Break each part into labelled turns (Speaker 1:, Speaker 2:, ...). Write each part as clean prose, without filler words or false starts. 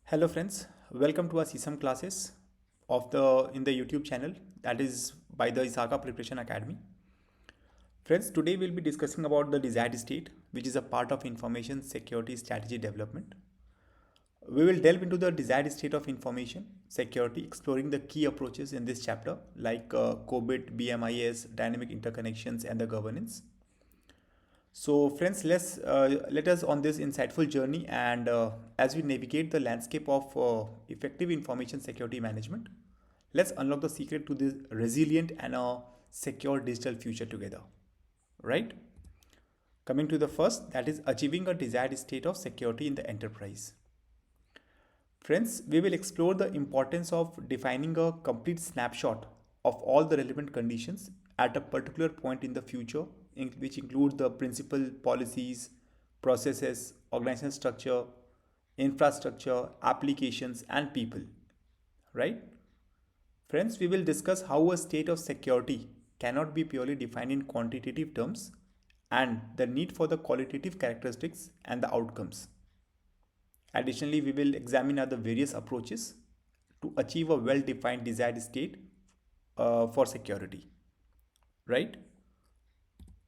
Speaker 1: Hello friends, welcome to our Cism classes of the in the YouTube channel that is by the ISACA Preparation Academy. Friends, today we'll be discussing about the desired state, which is a part of information security strategy development. We will delve into the desired state of information security, exploring the key approaches in this chapter like Cobit, BMIS, dynamic interconnections, and the governance. So, friends, let us on this insightful journey, and as we navigate the landscape of effective information security management, let's unlock the secret to this resilient and a secure digital future together. Right? Coming to the first, that is achieving a desired state of security in the enterprise. Friends, we will explore the importance of defining a complete snapshot of all the relevant conditions at a particular point in the future, which include the principal policies, processes, organizational structure, infrastructure, applications, and people. Right? Friends, we will discuss how a state of security cannot be purely defined in quantitative terms and the need for the qualitative characteristics and the outcomes. Additionally, we will examine other various approaches to achieve a well-defined desired state for security. Right?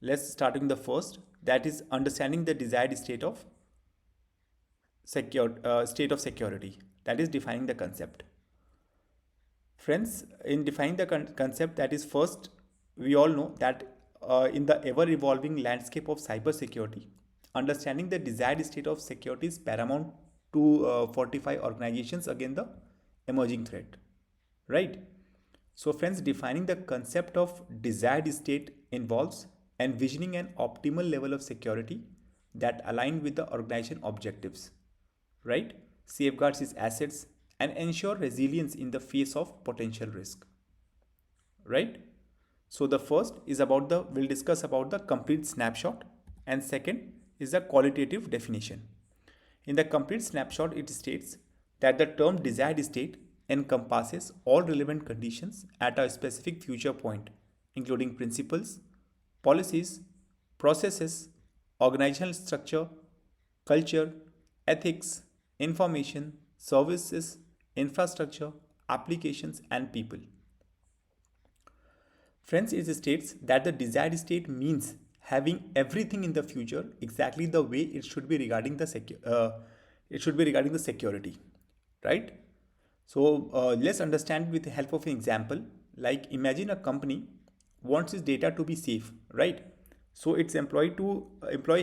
Speaker 1: Let's start with the first. That is understanding the desired state of security. That is defining the concept. Friends, in defining the concept, that is first, we all know that in the ever-evolving landscape of cybersecurity, understanding the desired state of security is paramount to fortify organizations against the emerging threat. Right? So, friends, defining the concept of desired state involves envisioning an optimal level of security that align with the organization objectives, right? Safeguards its assets and ensure resilience in the face of potential risk, right? So the first is about the we'll discuss about the complete snapshot, and second is the qualitative definition. In the complete snapshot, it states that the term desired state encompasses all relevant conditions at a specific future point, including principles, policies, processes, organizational structure, culture, ethics, information, services, infrastructure, applications, and people. Friends, it states that the desired state means having everything in the future exactly the way it should be regarding the security, right? So let's understand with the help of an example. Like imagine a company wants its data to be safe, right? So its employee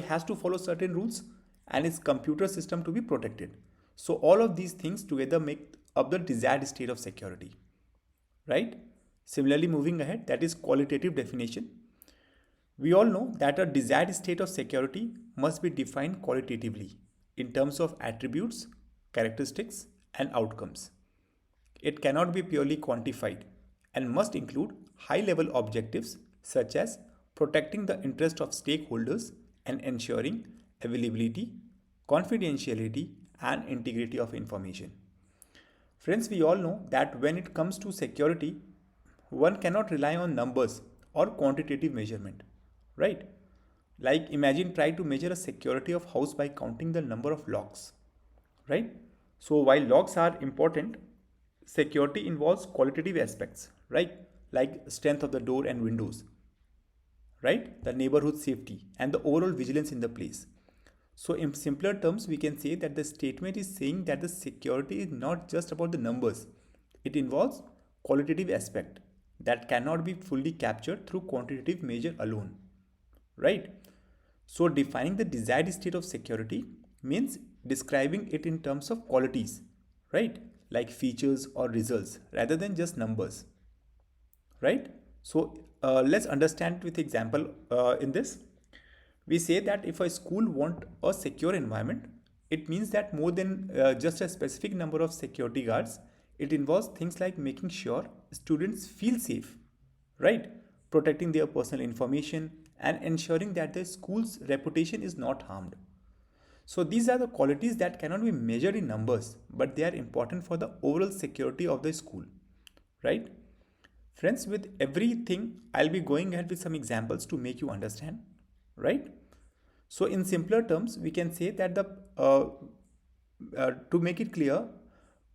Speaker 1: has to follow certain rules and its computer system to be protected. So all of these things together make up the desired state of security, right? Similarly, moving ahead, that is qualitative definition. We all know that a desired state of security must be defined qualitatively in terms of attributes, characteristics, and outcomes. It cannot be purely quantified and must include high level objectives such as protecting the interest of stakeholders and ensuring availability, confidentiality, and integrity of information. Friends, we all know that when it comes to security, one cannot rely on numbers or quantitative measurement, right? Like imagine try to measure a security of house by counting the number of locks, right? So while locks are important, security involves qualitative aspects, right? Like strength of the door and windows, right? The neighborhood safety and the overall vigilance in the place. So in simpler terms, we can say that the statement is saying that the security is not just about the numbers. It involves qualitative aspect that cannot be fully captured through quantitative measure alone, right? So defining the desired state of security means describing it in terms of qualities, right? Like features or results rather than just numbers, right? So let's understand with example in this. We say that if a school want a secure environment, it means that more than just a specific number of security guards, it involves things like making sure students feel safe, right? Protecting their personal information and ensuring that the school's reputation is not harmed. So these are the qualities that cannot be measured in numbers, but they are important for the overall security of the school, right? Friends, with everything, I'll be going ahead with some examples to make you understand, right? So in simpler terms, we can say that to make it clear,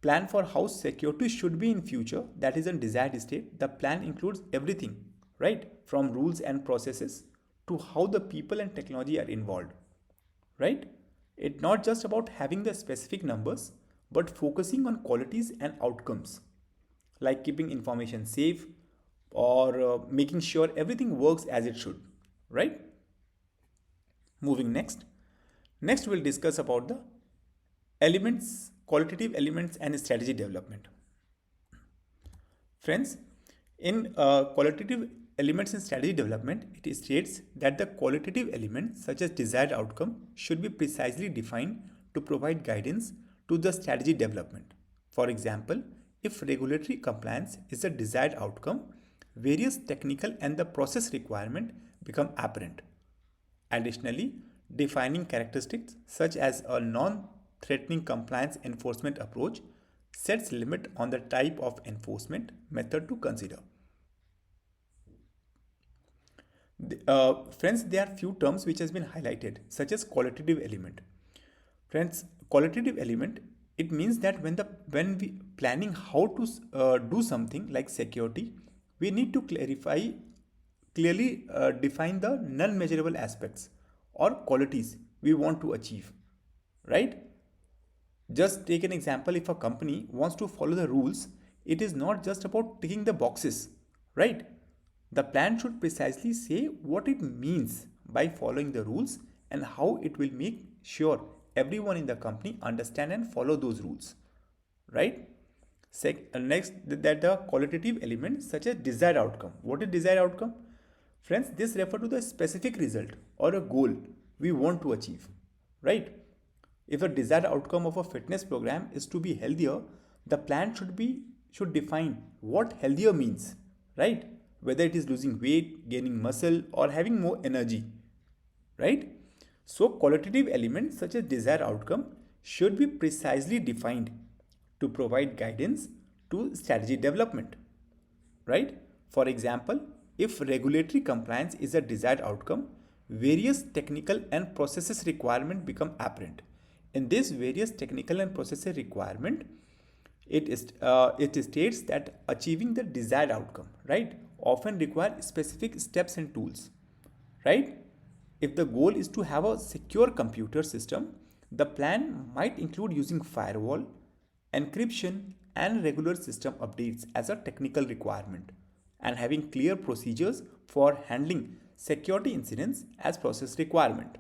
Speaker 1: Plan for how security should be in future, that is in desired state. The plan includes everything, right? From rules and processes to how the people and technology are involved, right? It's not just about having the specific numbers, but focusing on qualities and outcomes, like keeping information safe or making sure everything works as it should, right? Moving next. Next, we'll discuss about the elements, qualitative elements and strategy development. Friends, in qualitative elements in strategy development, it states that the qualitative elements such as desired outcome should be precisely defined to provide guidance to the strategy development. For example, if regulatory compliance is a desired outcome, various technical and the process requirement become apparent. Additionally, defining characteristics such as a non-threatening compliance enforcement approach sets limit on the type of enforcement method to consider. Friends, there are few terms which has been highlighted, such as qualitative element. Friends, qualitative element, it means that when we planning how to do something like security, we need to clearly define the non-measurable aspects or qualities we want to achieve, right? Just take an example. If a company wants to follow the rules, it is not just about ticking the boxes, right? The plan should precisely say what it means by following the rules and how it will make sure everyone in the company understand and follow those rules, right? Next, that the qualitative elements such as desired outcome. What is desired outcome? Friends, this refer to the specific result or a goal we want to achieve, right? If the desired outcome of a fitness program is to be healthier, the plan should define what healthier means, right? Whether it is losing weight, gaining muscle, or having more energy, right? So qualitative elements such as desired outcome should be precisely defined to provide guidance to strategy development, right? For example, if regulatory compliance is a desired outcome, various technical and processes requirement become apparent. In this various technical and processes requirement, it states that achieving the desired outcome, right, often require specific steps and tools, right? If the goal is to have a secure computer system, the plan might include using firewall, encryption, and regular system updates as a technical requirement, and having clear procedures for handling security incidents as process requirement,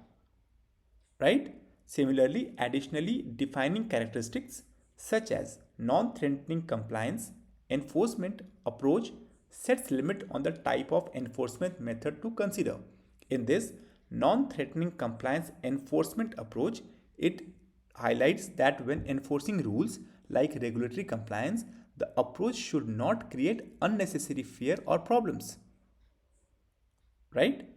Speaker 1: right? Similarly, additionally, defining characteristics such as non-threatening compliance enforcement approach sets limit on the type of enforcement method to consider. In this non-threatening compliance enforcement approach, it highlights that when enforcing rules like regulatory compliance, the approach should not create unnecessary fear or problems, right?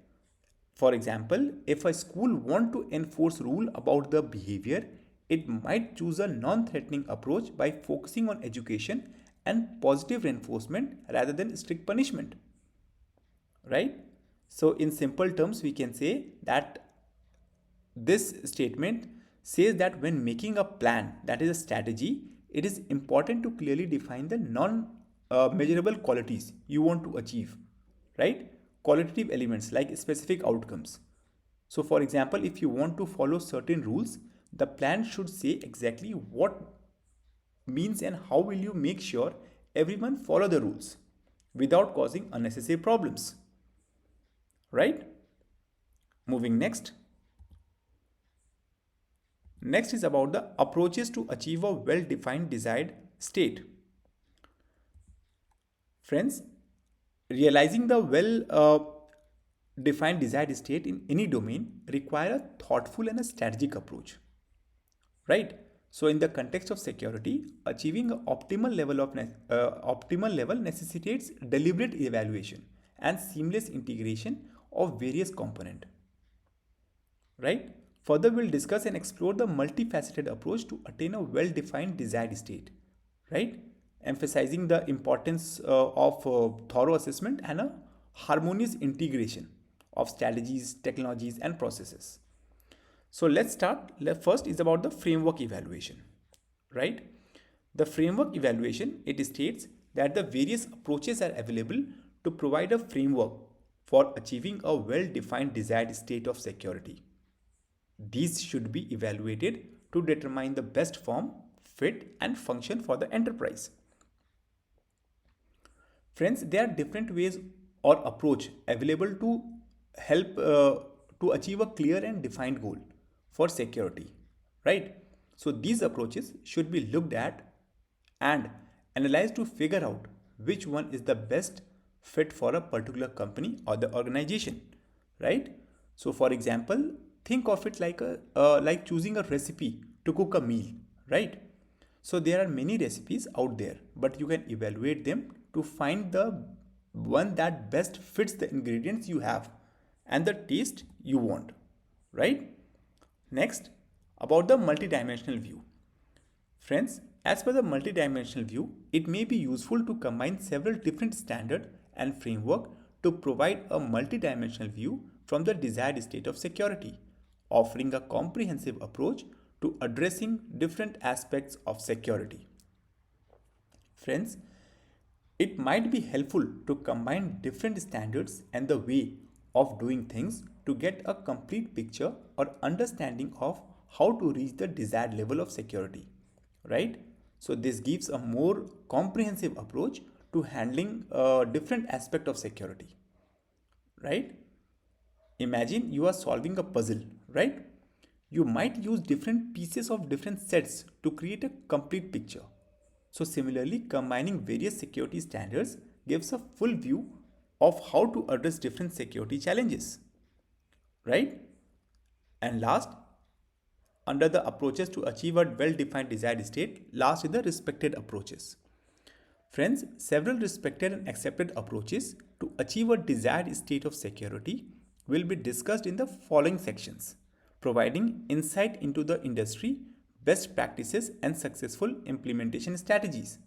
Speaker 1: For example, if a school want to enforce rule about the behavior, it might choose a non-threatening approach by focusing on education and positive reinforcement rather than strict punishment, right? So in simple terms, we can say that this statement says that when making a plan, that is a strategy, it is important to clearly define the non measurable qualities you want to achieve, right? Qualitative elements like specific outcomes. So, for example, if you want to follow certain rules, the plan should say exactly what means and how will you make sure everyone follow the rules without causing unnecessary problems, right? Moving next. Next is about the approaches to achieve a well-defined desired state. Friends, realizing the well defined desired state in any domain require a thoughtful and a strategic approach, right? So in the context of security, achieving an optimal level necessitates deliberate evaluation and seamless integration of various components, right? Further, we'll discuss and explore the multifaceted approach to attain a well-defined desired state, right? Emphasizing the importance of thorough assessment and a harmonious integration of strategies, technologies, and processes. So let's start. First is about the framework evaluation, right? The framework evaluation, it states that the various approaches are available to provide a framework for achieving a well-defined desired state of security. These should be evaluated to determine the best form, fit, and function for the enterprise. Friends, there are different ways or approach available to help to achieve a clear and defined goal for security, right? So these approaches should be looked at and analyzed to figure out which one is the best fit for a particular company or the organization, right? So for example, think of it like like choosing a recipe to cook a meal, right? So there are many recipes out there, but you can evaluate them to find the one that best fits the ingredients you have and the taste you want, right? Next, about the multidimensional view. Friends, as per the multidimensional view, it may be useful to combine several different standards and framework to provide a multidimensional view from the desired state of security, offering a comprehensive approach to addressing different aspects of security. Friends, it might be helpful to combine different standards and the way of doing things to get a complete picture or understanding of how to reach the desired level of security, right? So this gives a more comprehensive approach to handling different aspect of security, right? Imagine you are solving a puzzle, right? You might use different pieces of different sets to create a complete picture. So similarly, combining various security standards gives a full view of how to address different security challenges, right? And last, under the approaches to achieve a well-defined desired state, last is the respected approaches. Friends, several respected and accepted approaches to achieve a desired state of security will be discussed in the following sections, providing insight into the industry, best practices, and successful implementation strategies.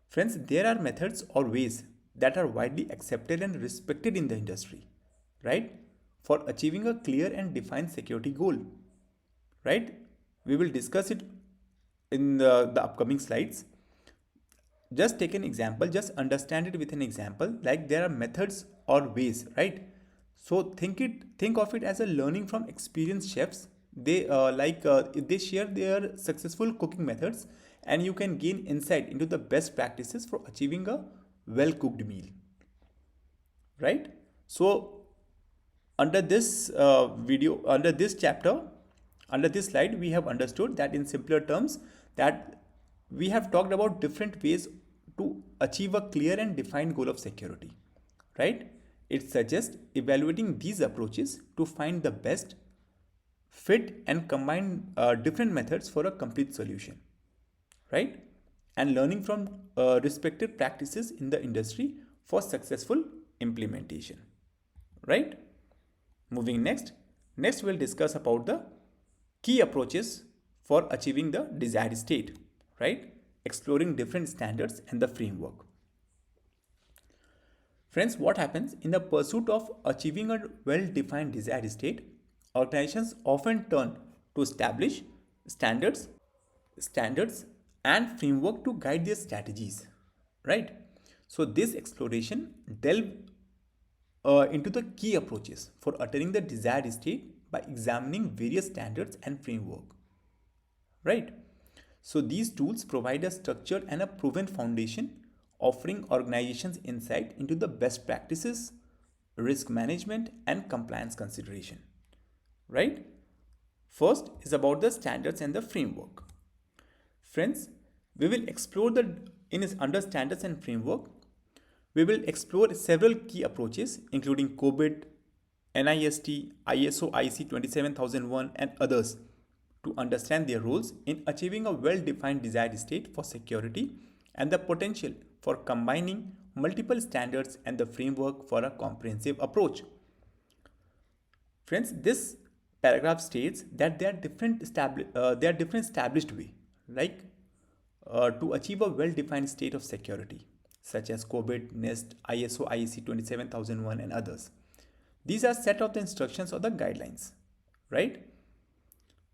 Speaker 1: Friends, there are methods or ways that are widely accepted and respected in the industry, right? For achieving a clear and defined security goal, right? We will discuss it in the upcoming slides. Just take an example, just understand it with an example, like there are methods or ways, right? So think of it as a learning from experienced chefs. They they share their successful cooking methods, and you can gain insight into the best practices for achieving a well cooked meal, right? So under this video, under this chapter, under this slide, we have understood that in simpler terms that we have talked about different ways to achieve a clear and defined goal of security, right? It suggests evaluating these approaches to find the best fit and combine different methods for a complete solution, right? And learning from respected practices in the industry for successful implementation, right? Moving next we'll discuss about the key approaches for achieving the desired state, right? Exploring different standards and the framework. Friends, what happens in the pursuit of achieving a well-defined desired state, organizations often turn to establish standards and framework to guide their strategies, right? So this exploration delve into the key approaches for attaining the desired state by examining various standards and framework, right? So these tools provide a structured and a proven foundation, offering organizations insight into the best practices, risk management, and compliance consideration, right? First is about the standards and the framework. Friends, we will explore under standards and framework, we will explore several key approaches including Cobit, NIST, ISO IC 27001 and others to understand their roles in achieving a well-defined desired state for security and the potential for combining multiple standards and the framework for a comprehensive approach. Friends, this paragraph states that there are different established way, like to achieve a well-defined state of security, such as Cobit, NIST, ISO IEC 27001 and others. These are set of the instructions or the guidelines, right?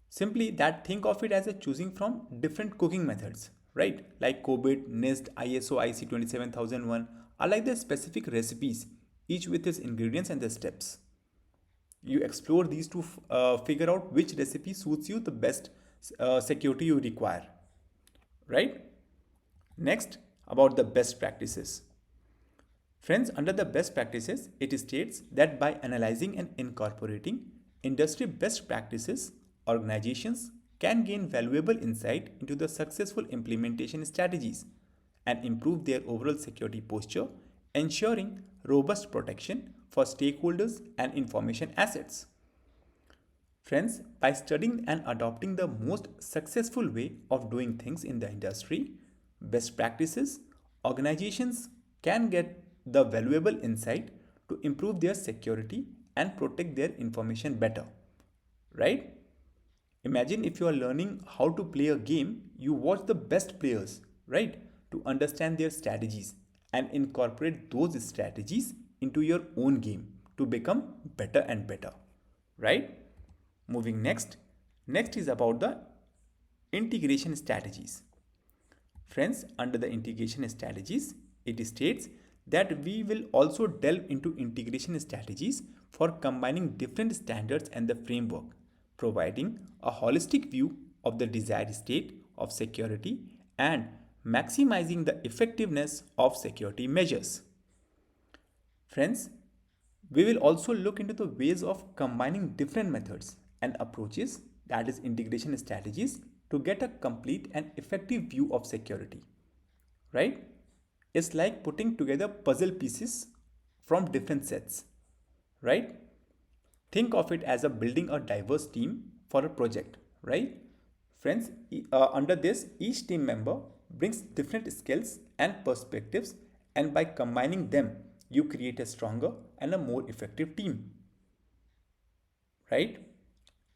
Speaker 1: Simply that think of it as a choosing from different cooking methods, right? Like Cobit, NIST, ISO, IC 27001 are like the specific recipes, each with its ingredients and the steps. You explore these to figure out which recipe suits you the best security you require, right? Next, about the best practices. Friends, under the best practices, it states that by analyzing and incorporating industry best practices, organizations can gain valuable insight into the successful implementation strategies and improve their overall security posture, ensuring robust protection for stakeholders and information assets. Friends, by studying and adopting the most successful way of doing things in the industry, best practices, organizations can get the valuable insight to improve their security and protect their information better. Right? Imagine if you are learning how to play a game, you watch the best players, right? To understand their strategies and incorporate those strategies into your own game to become better and better, right? Moving next. Next is about the integration strategies. Friends, under the integration strategies, it states that we will also delve into integration strategies for combining different standards and the framework, providing a holistic view of the desired state of security and maximizing the effectiveness of security measures. Friends, we will also look into the ways of combining different methods and approaches, that is, integration strategies, to get a complete and effective view of security. Right? It's like putting together puzzle pieces from different sets. Right? Think of it as a building a diverse team for a project. Right? Friends, under this, each team member brings different skills and perspectives, and by combining them, you create a stronger and a more effective team. Right?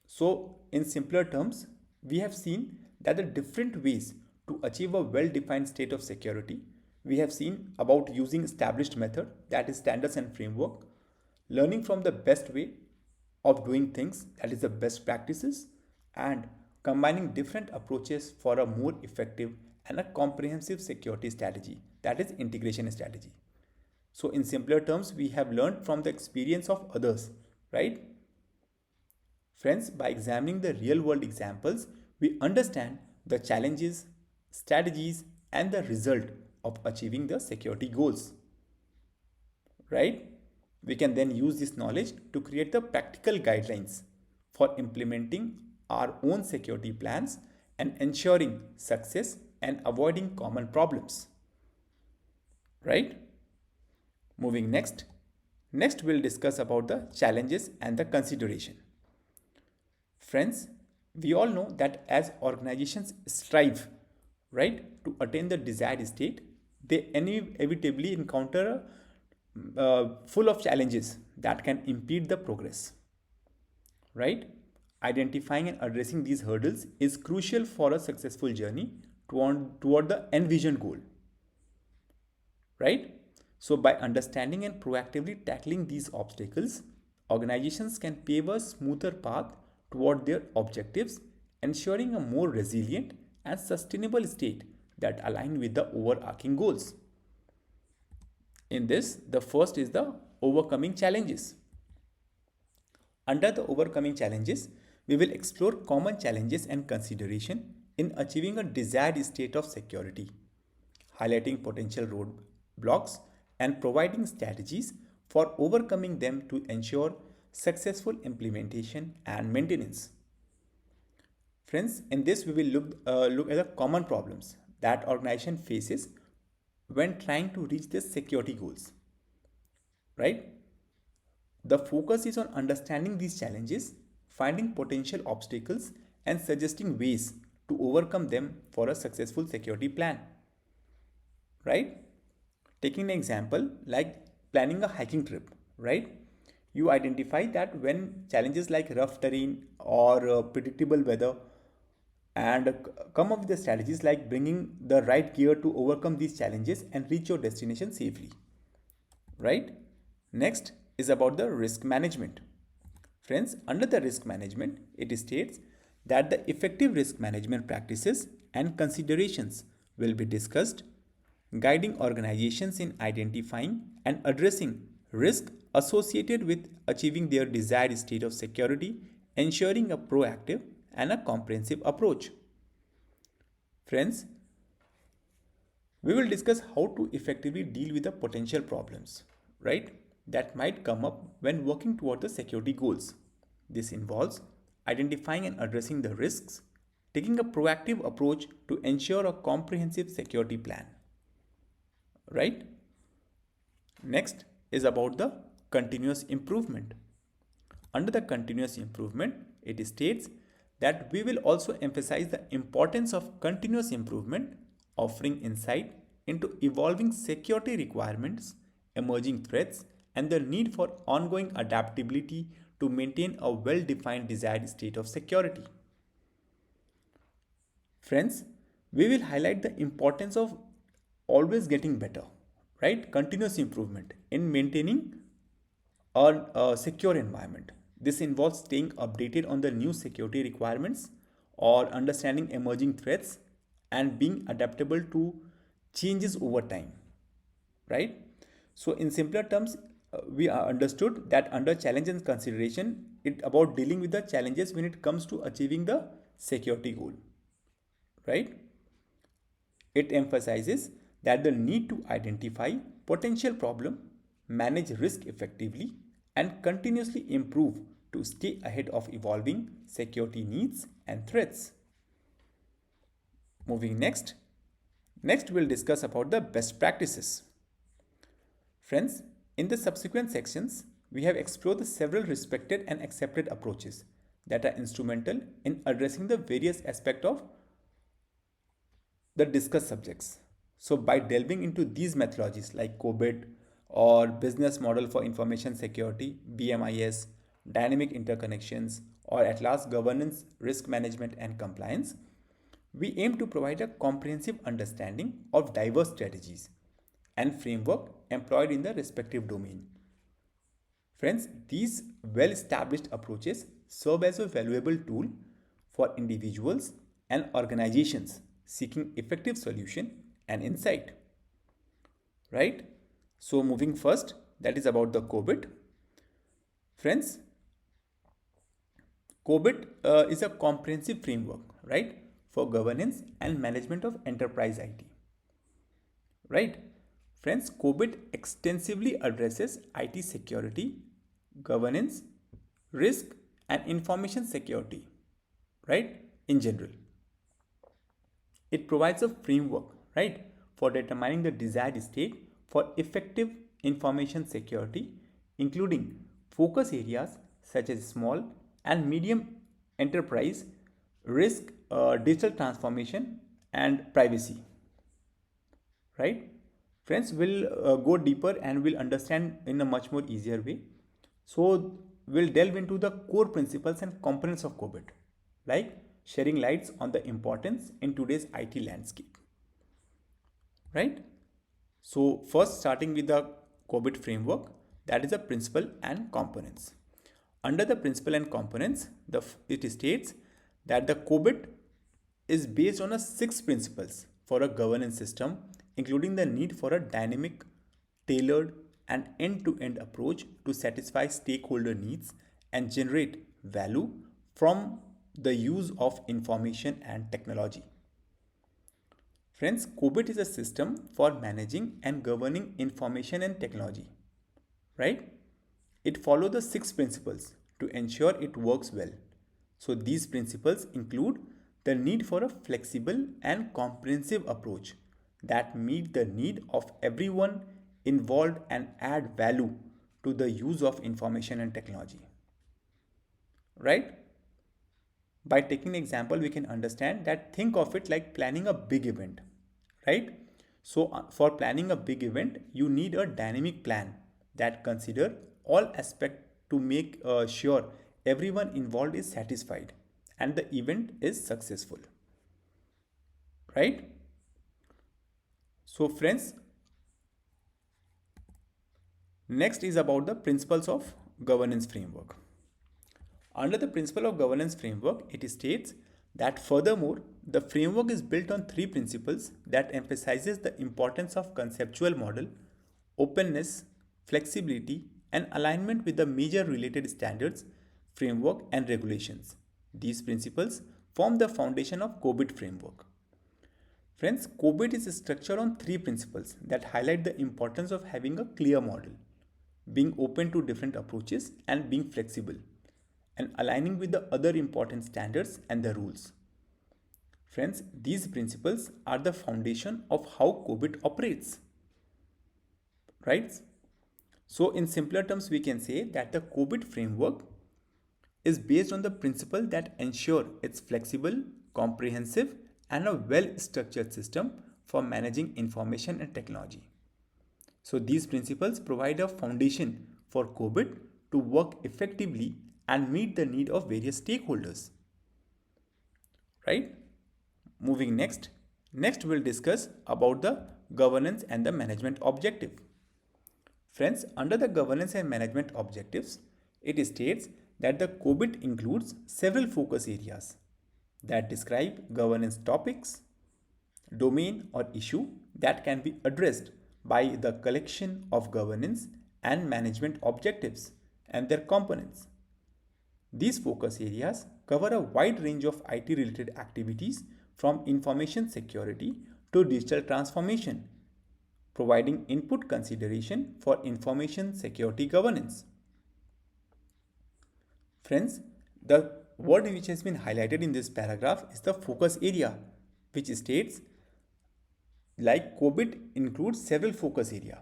Speaker 1: So, in simpler terms, we have seen that the different ways to achieve a well-defined state of security. We have seen about using established method, that is standards and framework, learning from the best way of doing things, that is the best practices, and combining different approaches for a more effective and a comprehensive security strategy, that is integration strategy. So in simpler terms, we have learned from the experience of others, right? Friends, by examining the real world examples, we understand the challenges, strategies, and the result of achieving the security goals, right? We can then use this knowledge to create the practical guidelines for implementing our own security plans and ensuring success and avoiding common problems, right? Moving next. Next, we'll discuss about the challenges and the consideration. Friends, we all know that as organizations strive, right, to attain the desired state, they inevitably encounter full of challenges that can impede the progress, right? Identifying and addressing these hurdles is crucial for a successful journey toward the envisioned goal, right? So, by understanding and proactively tackling these obstacles, organizations can pave a smoother path toward their objectives, ensuring a more resilient and sustainable state that align with the overarching goals. In this, the first is the overcoming challenges. Under the overcoming challenges, we will explore common challenges and consideration in achieving a desired state of security, highlighting potential roadblocks and providing strategies for overcoming them to ensure successful implementation and maintenance. Friends, in this we will look at the common problems that organization faces when trying to reach their security goals, right? The focus is on understanding these challenges, finding potential obstacles, and suggesting ways to overcome them for a successful security plan, right? Taking an example like planning a hiking trip, right? You identify that when challenges like rough terrain or predictable weather and come up with the strategies like bringing the right gear to overcome these challenges and reach your destination safely, right? Next is about the risk management. Friends, under the risk management, it states that the effective risk management practices and considerations will be discussed, guiding organizations in identifying and addressing risk associated with achieving their desired state of security, ensuring a proactive and a comprehensive approach. Friends, we will discuss how to effectively deal with the potential problems, right, that might come up when working toward the security goals. This involves identifying and addressing the risks, taking a proactive approach to ensure a comprehensive security plan, right? Next is about the continuous improvement. Under the continuous improvement, it states that we will also emphasize the importance of continuous improvement, offering insight into evolving security requirements, emerging threats, and the need for ongoing adaptability to maintain a well defined desired state of security. Friends, we will highlight the importance of always getting better, right? Continuous improvement in maintaining a secure environment. This involves staying updated on the new security requirements or understanding emerging threats and being adaptable to changes over time, right? So, in simpler terms, we are understood that under challenge and consideration, it about dealing with the challenges when it comes to achieving the security goal, right? It emphasizes that the need to identify potential problem, manage risk effectively, and continuously improve to stay ahead of evolving security needs and threats. Moving next. Next, we'll discuss about the best practices. Friends, in the subsequent sections, we have explored the several respected and accepted approaches that are instrumental in addressing the various aspects of the discussed subjects. So, by delving into these methodologies like Cobit or Business Model for Information Security, BMIS, Dynamic Interconnections, or at last Governance, Risk Management, and Compliance, we aim to provide a comprehensive understanding of diverse strategies and framework employed in the respective domain. Friends, these well established approaches serve as a valuable tool for individuals and organizations seeking effective solution and insight. Right? So, moving first, that is about the Cobit. Friends, Cobit is a comprehensive framework, right, for governance and management of enterprise IT. Right? Friends, Cobit extensively addresses IT security, governance, risk, and information security, right, in general. It provides a framework, right, for determining the desired state for effective information security, including focus areas such as small and medium enterprise, risk, digital transformation, and privacy. Right? Friends, will go deeper and will understand in a much more easier way. So, we'll delve into the core principles and components of Cobit, like shedding lights on the importance in today's IT landscape. Right? So, first starting with the Cobit framework, that is the principle and components. Under the principle and components, it states that the Cobit is based on a six principles for a governance system, including the need for a dynamic, tailored, and end-to-end approach to satisfy stakeholder needs and generate value from the use of information and technology. Friends, Cobit is a system for managing and governing information and technology, right? It follows the six principles to ensure it works well. So, these principles include the need for a flexible and comprehensive approach that meet the need of everyone involved and add value to the use of information and technology. Right? By taking an example, we can understand that think of it like planning a big event, right? So, for planning a big event, you need a dynamic plan that consider all aspects to make sure everyone involved is satisfied and the event is successful, right? So, friends, next is about the principles of governance framework. Under the principle of governance framework, it states That furthermore, the framework is built on three principles that emphasizes the importance of conceptual model, openness, flexibility, and alignment with the major related standards, framework, and regulations. These principles form the foundation of Cobit framework. Friends, Cobit is structured on three principles that highlight the importance of having a clear model, being open to different approaches, and being flexible, and aligning with the other important standards and the rules. Friends, these principles are the foundation of how Cobit operates, right? So, in simpler terms, we can say that the Cobit framework is based on the principle that ensure it's flexible, comprehensive, and a well-structured system for managing information and technology. So these principles provide a foundation for Cobit to work effectively and meet the need of various stakeholders. Right? Moving next. Next we'll discuss about the governance and the management objective. Friends, under the governance and management objectives, it states that the Cobit includes several focus areas that describe governance topics, domain or issue that can be addressed by the collection of governance and management objectives and their components. These focus areas cover a wide range of IT related activities from information security to digital transformation, providing input consideration for information security governance. Friends, the word which has been highlighted in this paragraph is the focus area, which states like Cobit includes several focus area.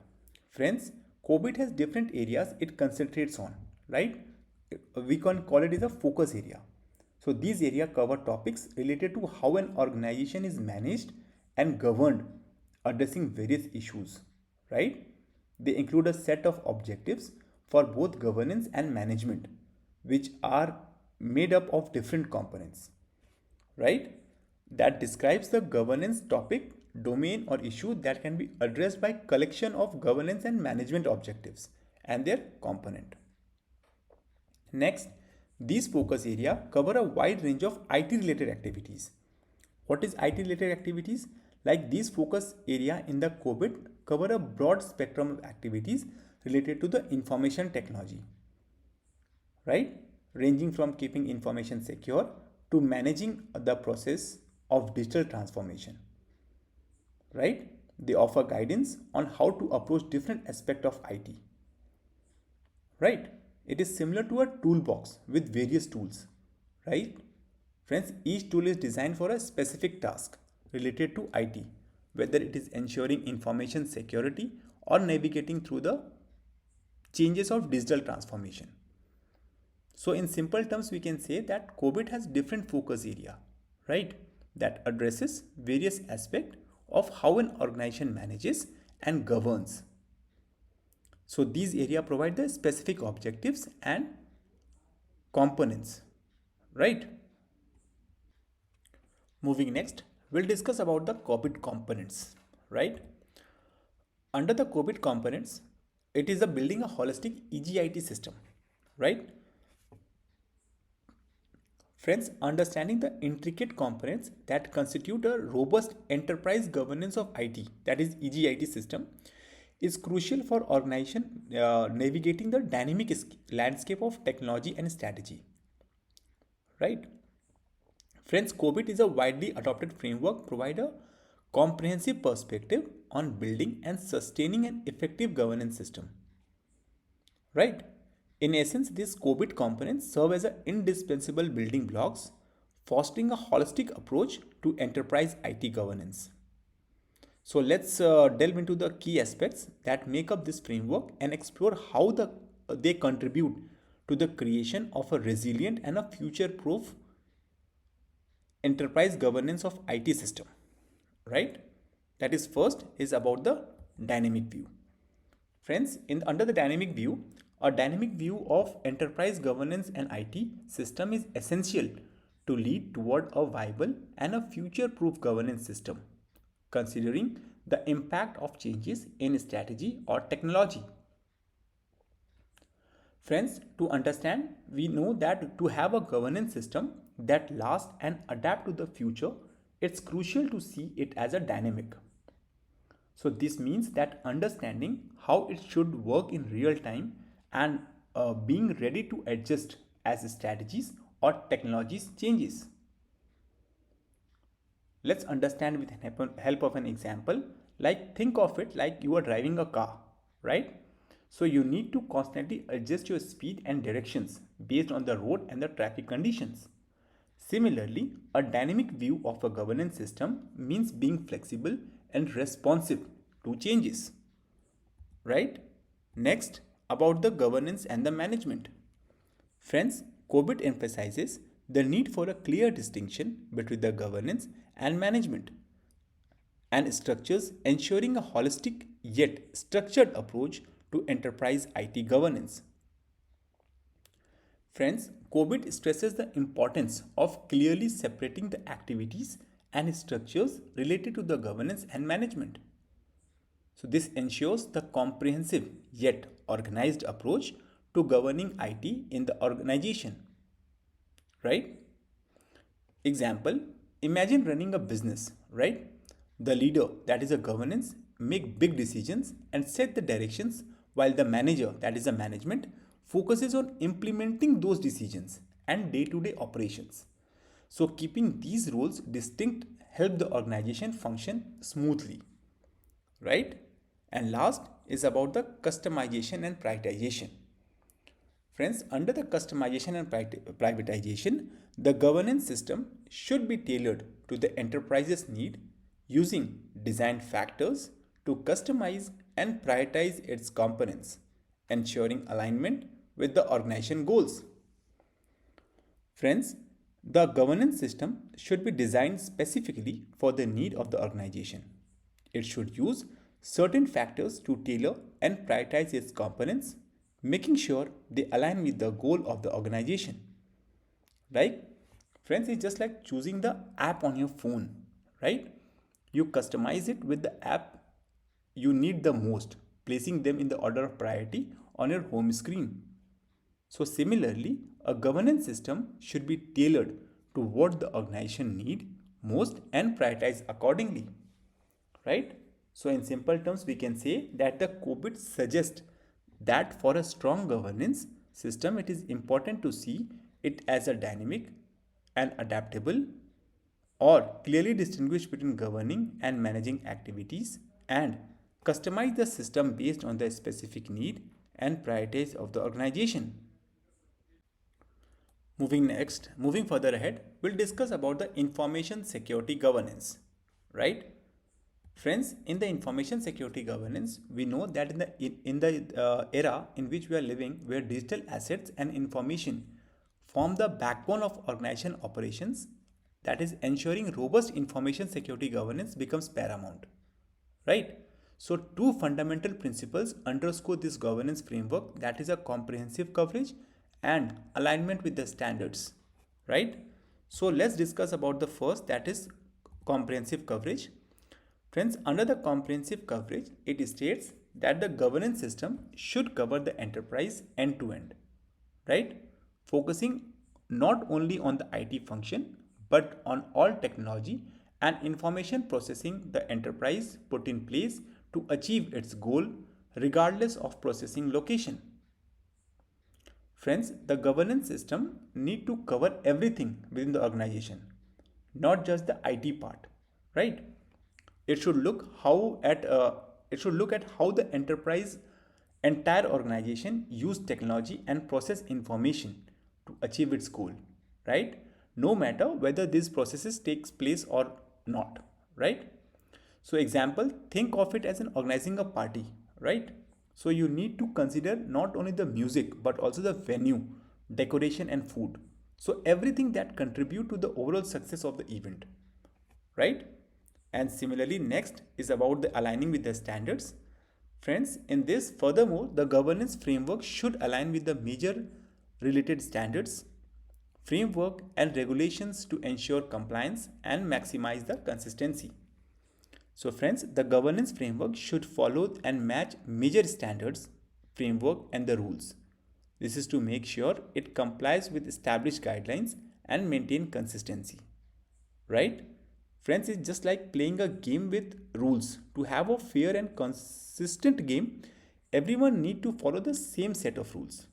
Speaker 1: Friends, Cobit has different areas it concentrates on, right? We can call it as a focus area. So these areas cover topics related to how an organization is managed and governed, addressing various issues, right? They include a set of objectives for both governance and management, which are made up of different components, right? That describes the governance topic, domain or issue that can be addressed by collection of governance and management objectives and their component. Next, these focus area cover a wide range of IT related activities. What is IT related activities? Like these focus area in the Cobit cover a broad spectrum of activities related to the information technology, right? Ranging from keeping information secure to managing the process of digital transformation, right? They offer guidance on how to approach different aspects of IT, right? It is similar to a toolbox with various tools, right? Friends, each tool is designed for a specific task related to IT, whether it is ensuring information security or navigating through the changes of digital transformation. So in simple terms, we can say that Cobit has different focus area, right? That addresses various aspects of how an organization manages and governs. So these areas provide the specific objectives and components, right? Moving next, we'll discuss about the Cobit components, right? Under the Cobit components, it is a building a holistic EGIT system, right? Friends, understanding the intricate components that constitute a robust enterprise governance of IT, that is EGIT system, is crucial for organization navigating the dynamic landscape of technology and strategy. Right? Friends, Cobit is a widely adopted framework provide a comprehensive perspective on building and sustaining an effective governance system. Right? In essence, these Cobit components serve as an indispensable building blocks, fostering a holistic approach to enterprise IT governance. So let's delve into the key aspects that make up this framework and explore how they contribute to the creation of a resilient and a future-proof enterprise governance of IT system. Right? That is first is about the dynamic view. Friends, under the dynamic view, a dynamic view of enterprise governance and IT system is essential to lead toward a viable and a future-proof governance system, considering the impact of changes in strategy or technology. Friends, to understand, we know that to have a governance system, that last and adapt to the future, it's crucial to see it as a dynamic. So this means that understanding how it should work in real time and being ready to adjust as strategies or technologies changes. Let's understand with help of an example. Like think of it like you are driving a car, right? So you need to constantly adjust your speed and directions based on the road and the traffic conditions. Similarly, a dynamic view of a governance system means being flexible and responsive to changes, right? Next, about the governance and the management. Friends, Cobit emphasizes the need for a clear distinction between the governance and management and structures, ensuring a holistic yet structured approach to enterprise IT governance. Friends, Cobit stresses the importance of clearly separating the activities and structures related to the governance and management. So, this ensures the comprehensive yet organized approach to governing IT in the organization, right? Example, imagine running a business, right? The leader, that is a governance, make big decisions and set the directions while the manager, that is a management, focuses on implementing those decisions and day-to-day operations. So keeping these roles distinct help the organization function smoothly, right? And last is about the customization and prioritization. Friends, under the customization and privatization, the governance system should be tailored to the enterprise's need using design factors to customize and prioritize its components, ensuring alignment with the organization goals. Friends, the governance system should be designed specifically for the need of the organization. It should use certain factors to tailor and prioritize its components, making sure they align with the goal of the organization. Like, friends, it's just like choosing the app on your phone, right? You customize it with the app you need the most, placing them in the order of priority on your home screen. So similarly, a governance system should be tailored to what the organization need most and prioritize accordingly, right? So in simple terms, we can say that the COBIT suggests that for a strong governance system, it is important to see it as a dynamic and adaptable or clearly distinguish between governing and managing activities and customize the system based on the specific need and priorities of the organization. Moving further ahead, we'll discuss about the information security governance, right? Friends, in the information security governance, we know that in the era in which we are living, where digital assets and information form the backbone of organization operations, that is ensuring robust information security governance becomes paramount, right? So two fundamental principles underscore this governance framework, that is a comprehensive coverage and alignment with the standards, right? So let's discuss about the first, that is comprehensive coverage. Friends, under the comprehensive coverage, it states that the governance system should cover the enterprise end to end, right? Focusing not only on the IT function but on all technology and information processing the enterprise put in place to achieve its goal regardless of processing location. Friends, the governance system need to cover everything within the organization, not just the IT part, right? It should look how at it should look at how the enterprise entire organization use technology and process information to achieve its goal, right? No matter whether these processes takes place or not, right? So example, think of it as an organizing a party, right? So you need to consider not only the music but also the venue, decoration and food. So everything that contribute to the overall success of the event, right? And similarly, next is about the aligning with the standards. Friends, in this, furthermore, the governance framework should align with the major related standards, framework, and regulations to ensure compliance and maximize the consistency. So, friends, the governance framework should follow and match major standards, framework, and the rules. This is to make sure it complies with established guidelines and maintain consistency, right? Friends, it's just like playing a game with rules. To have a fair and consistent game, everyone need to follow the same set of rules,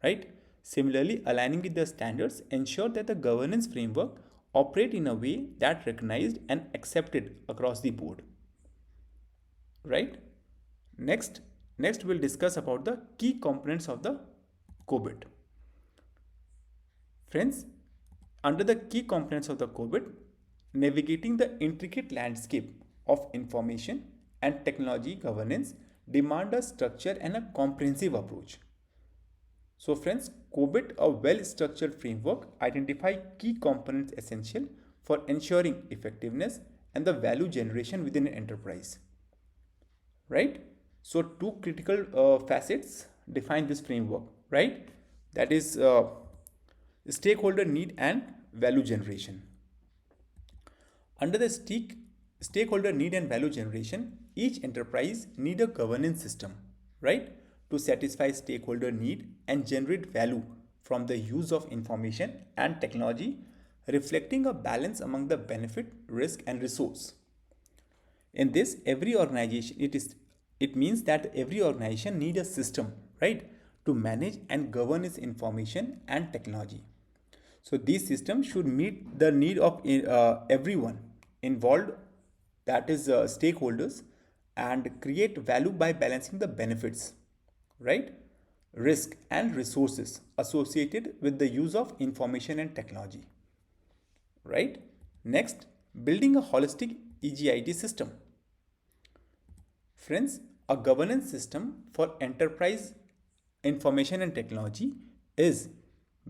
Speaker 1: right? Similarly, aligning with the standards ensure that the governance framework operate in a way that recognized and accepted across the board, right? Next, we'll discuss about the key components of the Cobit. Friends, under the key components of the Cobit, navigating the intricate landscape of information and technology governance demand a structure and a comprehensive approach. So friends, Cobit, a well-structured framework, identify key components essential for ensuring effectiveness and the value generation within an enterprise, right? So two critical facets define this framework, right? That is stakeholder need and value generation. Under the stakeholder need and value generation, each enterprise need a governance system, right, to satisfy stakeholder need and generate value from the use of information and technology, reflecting a balance among the benefit, risk, and resource. In this, every organization it means that every organization need a system, right, to manage and govern its information and technology. So these systems should meet the need of everyone involved, that is stakeholders, and create value by balancing the benefits, right, risk and resources associated with the use of information and technology, right? Next, building a holistic EGIT system. Friends, a governance system for enterprise information and technology is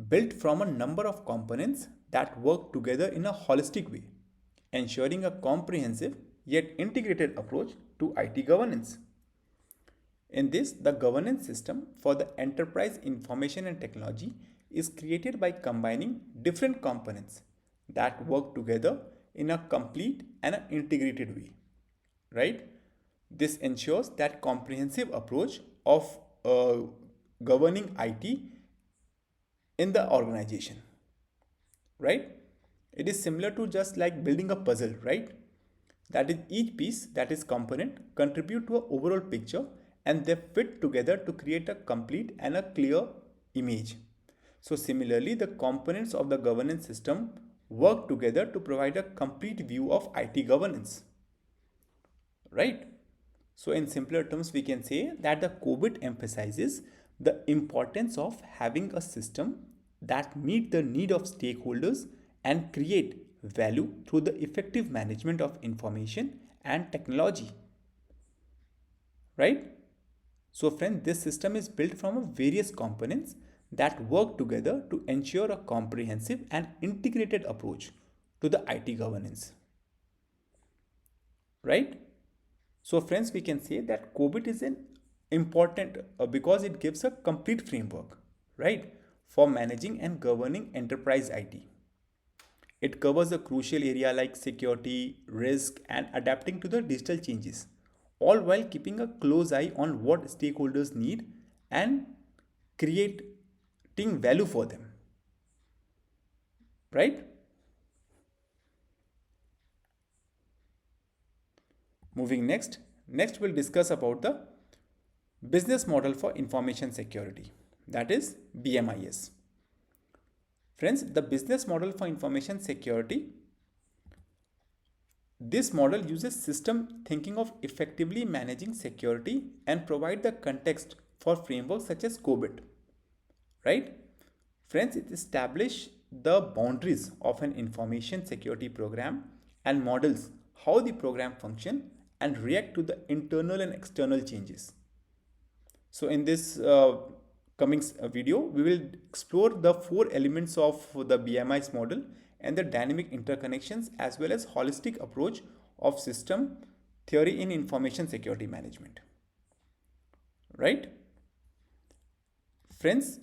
Speaker 1: built from a number of components that work together in a holistic way, ensuring a comprehensive yet integrated approach to IT governance. In this, the governance system for the enterprise information and technology is created by combining different components that work together in a complete and an integrated way, right? This ensures that comprehensive approach of governing IT in the organization, right? It is similar to just like building a puzzle, right? That is, each piece, that is component, contribute to an overall picture and they fit together to create a complete and a clear image. So similarly, the components of the governance system work together to provide a complete view of IT governance, right? So in simpler terms, we can say that the Cobit emphasizes the importance of having a system that meet the need of stakeholders and create value through the effective management of information and technology, right? So friend, this system is built from various components that work together to ensure a comprehensive and integrated approach to the IT governance, right? So friends, we can say that Cobit is an important because it gives a complete framework, right, for managing and governing enterprise IT. It covers a crucial area like security, risk, and adapting to the digital changes, all while keeping a close eye on what stakeholders need and creating value for them, right? Moving next we'll discuss about the business model for information security, that is BMIS. Friends, the business model for information security, this model uses system thinking of effectively managing security and provide the context for frameworks such as Cobit, right? Friends, it establishes the boundaries of an information security program and models how the program function and react to the internal and external changes. So in this coming video, we will explore the four elements of the BMIS model and the dynamic interconnections as well as holistic approach of system theory in information security management, right? Friends,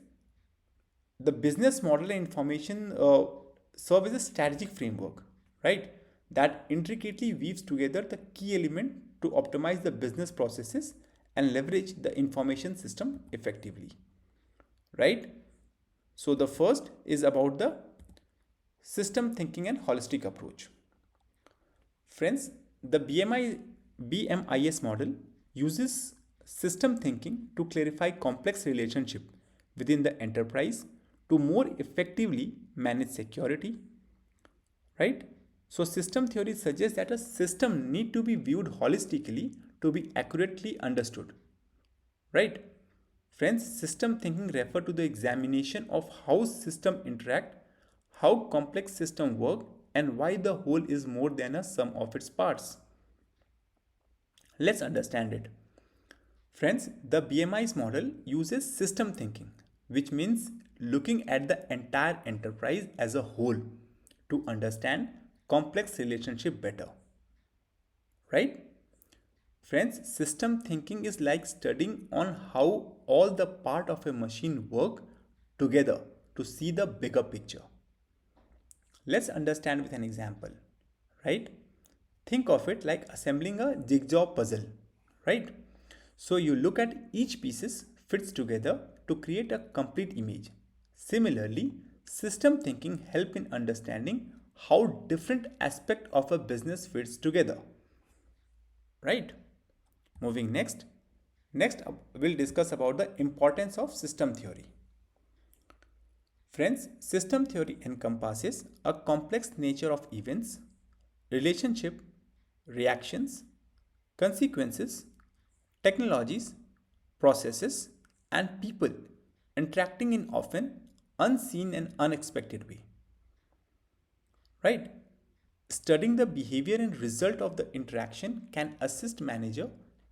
Speaker 1: the business model and information serve as a strategic framework, right, that intricately weaves together the key element to optimize the business processes and leverage the information system effectively, right? So the first is about the System thinking and holistic approach. Friends, the BMIS model uses system thinking to clarify complex relationship within the enterprise to more effectively manage security, right? So system theory suggests that a system need to be viewed holistically to be accurately understood, right? Friends, system thinking refer to the examination of how system interact, how complex system work, and why the whole is more than a sum of its parts. Let's understand it. Friends, the BMI's model uses system thinking, which means looking at the entire enterprise as a whole to understand complex relationship better, right? Friends, system thinking is like studying on how all the part of a machine work together to see the bigger picture. Let's understand with an example, right? Think of it like assembling a jigsaw puzzle, right? So you look at each pieces fits together to create a complete image. Similarly, system thinking help in understanding how different aspect of a business fits together, right? Moving next. Next, we'll discuss about the importance of system theory. Friends, system theory encompasses a complex nature of events, relationship, reactions, consequences, technologies, processes, and people interacting in often unseen and unexpected way. Right? Studying the behavior and result of the interaction can assist manager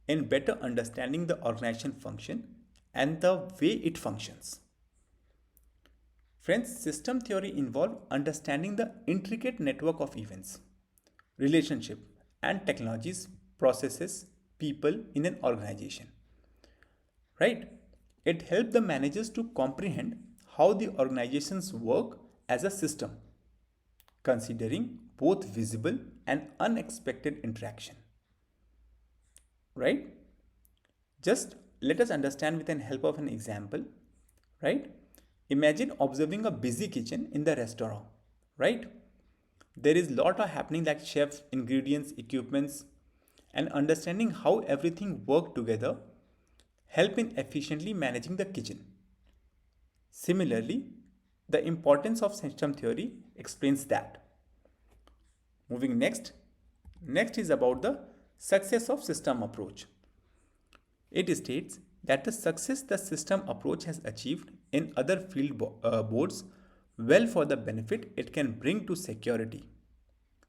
Speaker 1: in better understanding the organization function and the way it functions. Friends, system theory involves understanding the intricate network of events, relationship, and technologies, processes, people in an organization. Right? It helps the managers to comprehend how the organizations work as a system, considering both visible and unexpected interaction. Right? Just let us understand with the help of an example, right? Imagine observing a busy kitchen in the restaurant, right? There is lot of happening like chefs, ingredients, equipments, and understanding how everything work together help in efficiently managing the kitchen. Similarly, the importance of system theory explains that. Moving next. Next is about the success of system approach. It states that the success the system approach has achieved in other boards well for the benefit it can bring to security.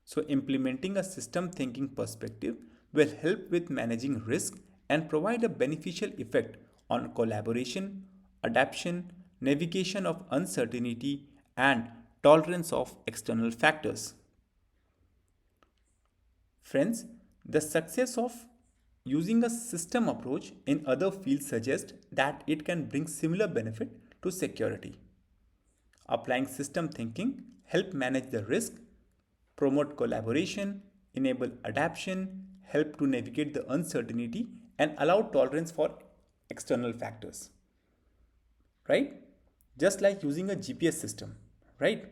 Speaker 1: So implementing a system thinking perspective will help with managing risk and provide a beneficial effect on collaboration, adaptation, navigation of uncertainty, and tolerance of external factors. Friends, the success of using a system approach in other fields suggests that it can bring similar benefit to security. Applying system thinking help manage the risk, promote collaboration, enable adaptation, help to navigate the uncertainty and allow tolerance for external factors, right? Just like using a GPS system, right?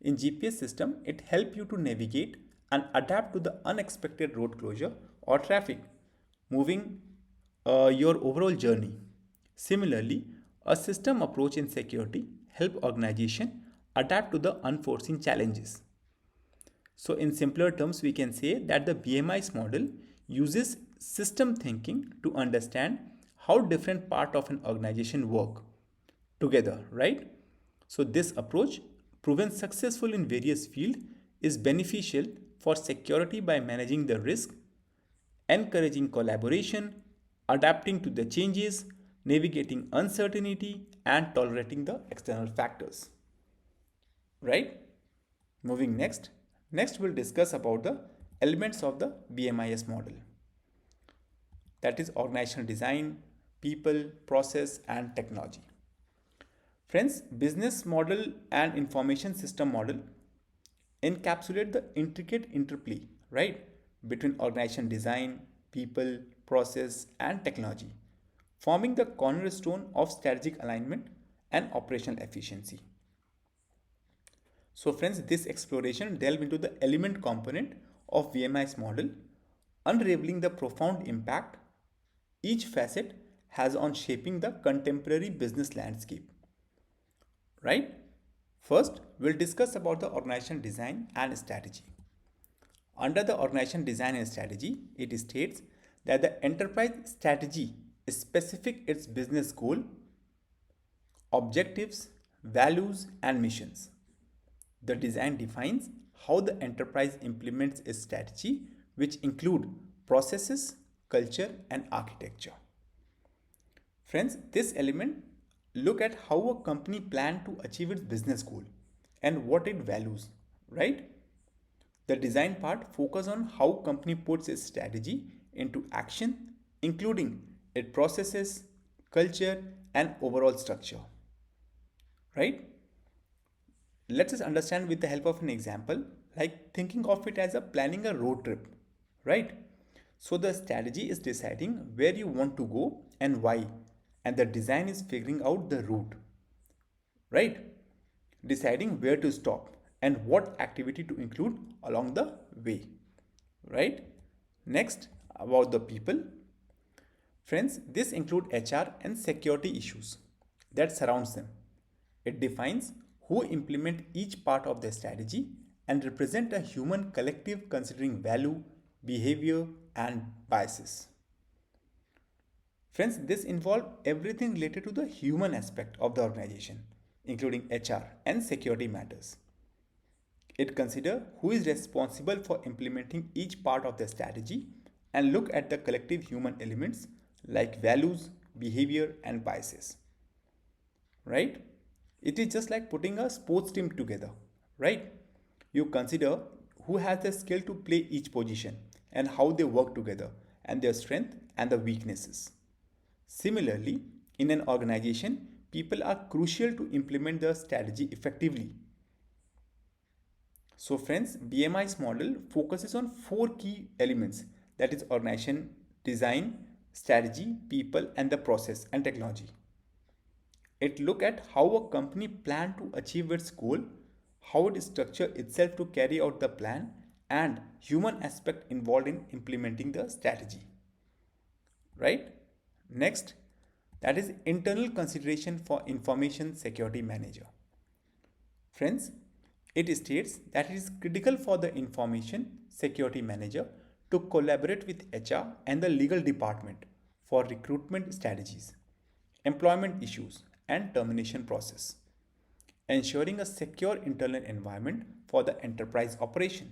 Speaker 1: In GPS system, it helps you to navigate and adapt to the unexpected road closure or traffic, moving your overall journey. Similarly, a system approach in security help organization adapt to the unforeseen challenges. So in simpler terms, we can say that the BMI's model uses system thinking to understand how different part of an organization work together, right? So this approach, proven successful in various fields, is beneficial for security by managing the risk, encouraging collaboration, adapting to the changes, navigating uncertainty, and tolerating the external factors. Right? Moving next. Next, we'll discuss about the elements of the BMIS model. That is organizational design, people, process, and technology. Friends, business model and information system model encapsulate the intricate interplay, right, between organization design, people, process, and technology, forming the cornerstone of strategic alignment and operational efficiency. So friends, this exploration delve into the element component of BMIS model, unraveling the profound impact each facet has on shaping the contemporary business landscape. Right? First, we'll discuss about the organization design and strategy. Under the organization design and strategy, it states that the enterprise strategy specific its business goal, objectives, values, and missions. The design defines how the enterprise implements its strategy, which include processes, culture, and architecture. Friends, this element look at how a company plan to achieve its business goal and what it values, right? The design part focus on how company puts its strategy into action, including its processes, culture, and overall structure, right? Let's just understand with the help of an example, like thinking of it as a planning a road trip, right? So the strategy is deciding where you want to go and why, and the design is figuring out the route, right? Deciding where to stop and what activity to include along the way, right? Next, about the people. Friends, this include HR and security issues that surrounds them. It defines who implement each part of the strategy and represent a human collective considering value, behavior, and biases. Friends, this involves everything related to the human aspect of the organization, including HR and security matters. It considers who is responsible for implementing each part of the strategy and look at the collective human elements like values, behavior, and biases. Right? It is just like putting a sports team together, right? You consider who has the skill to play each position and how they work together and their strength and the weaknesses. Similarly, in an organization, people are crucial to implement the strategy effectively. So friends, BMI's model focuses on four key elements, that is organization, design, strategy, people, and the process and technology. It look at how a company plan to achieve its goal, how it structure itself to carry out the plan, and human aspect involved in implementing the strategy. Right? Next, that is internal consideration for information security manager. Friends, it states that it is critical for the information security manager to collaborate with HR and the legal department for recruitment strategies, employment issues, and termination process, ensuring a secure internal environment for the enterprise operation.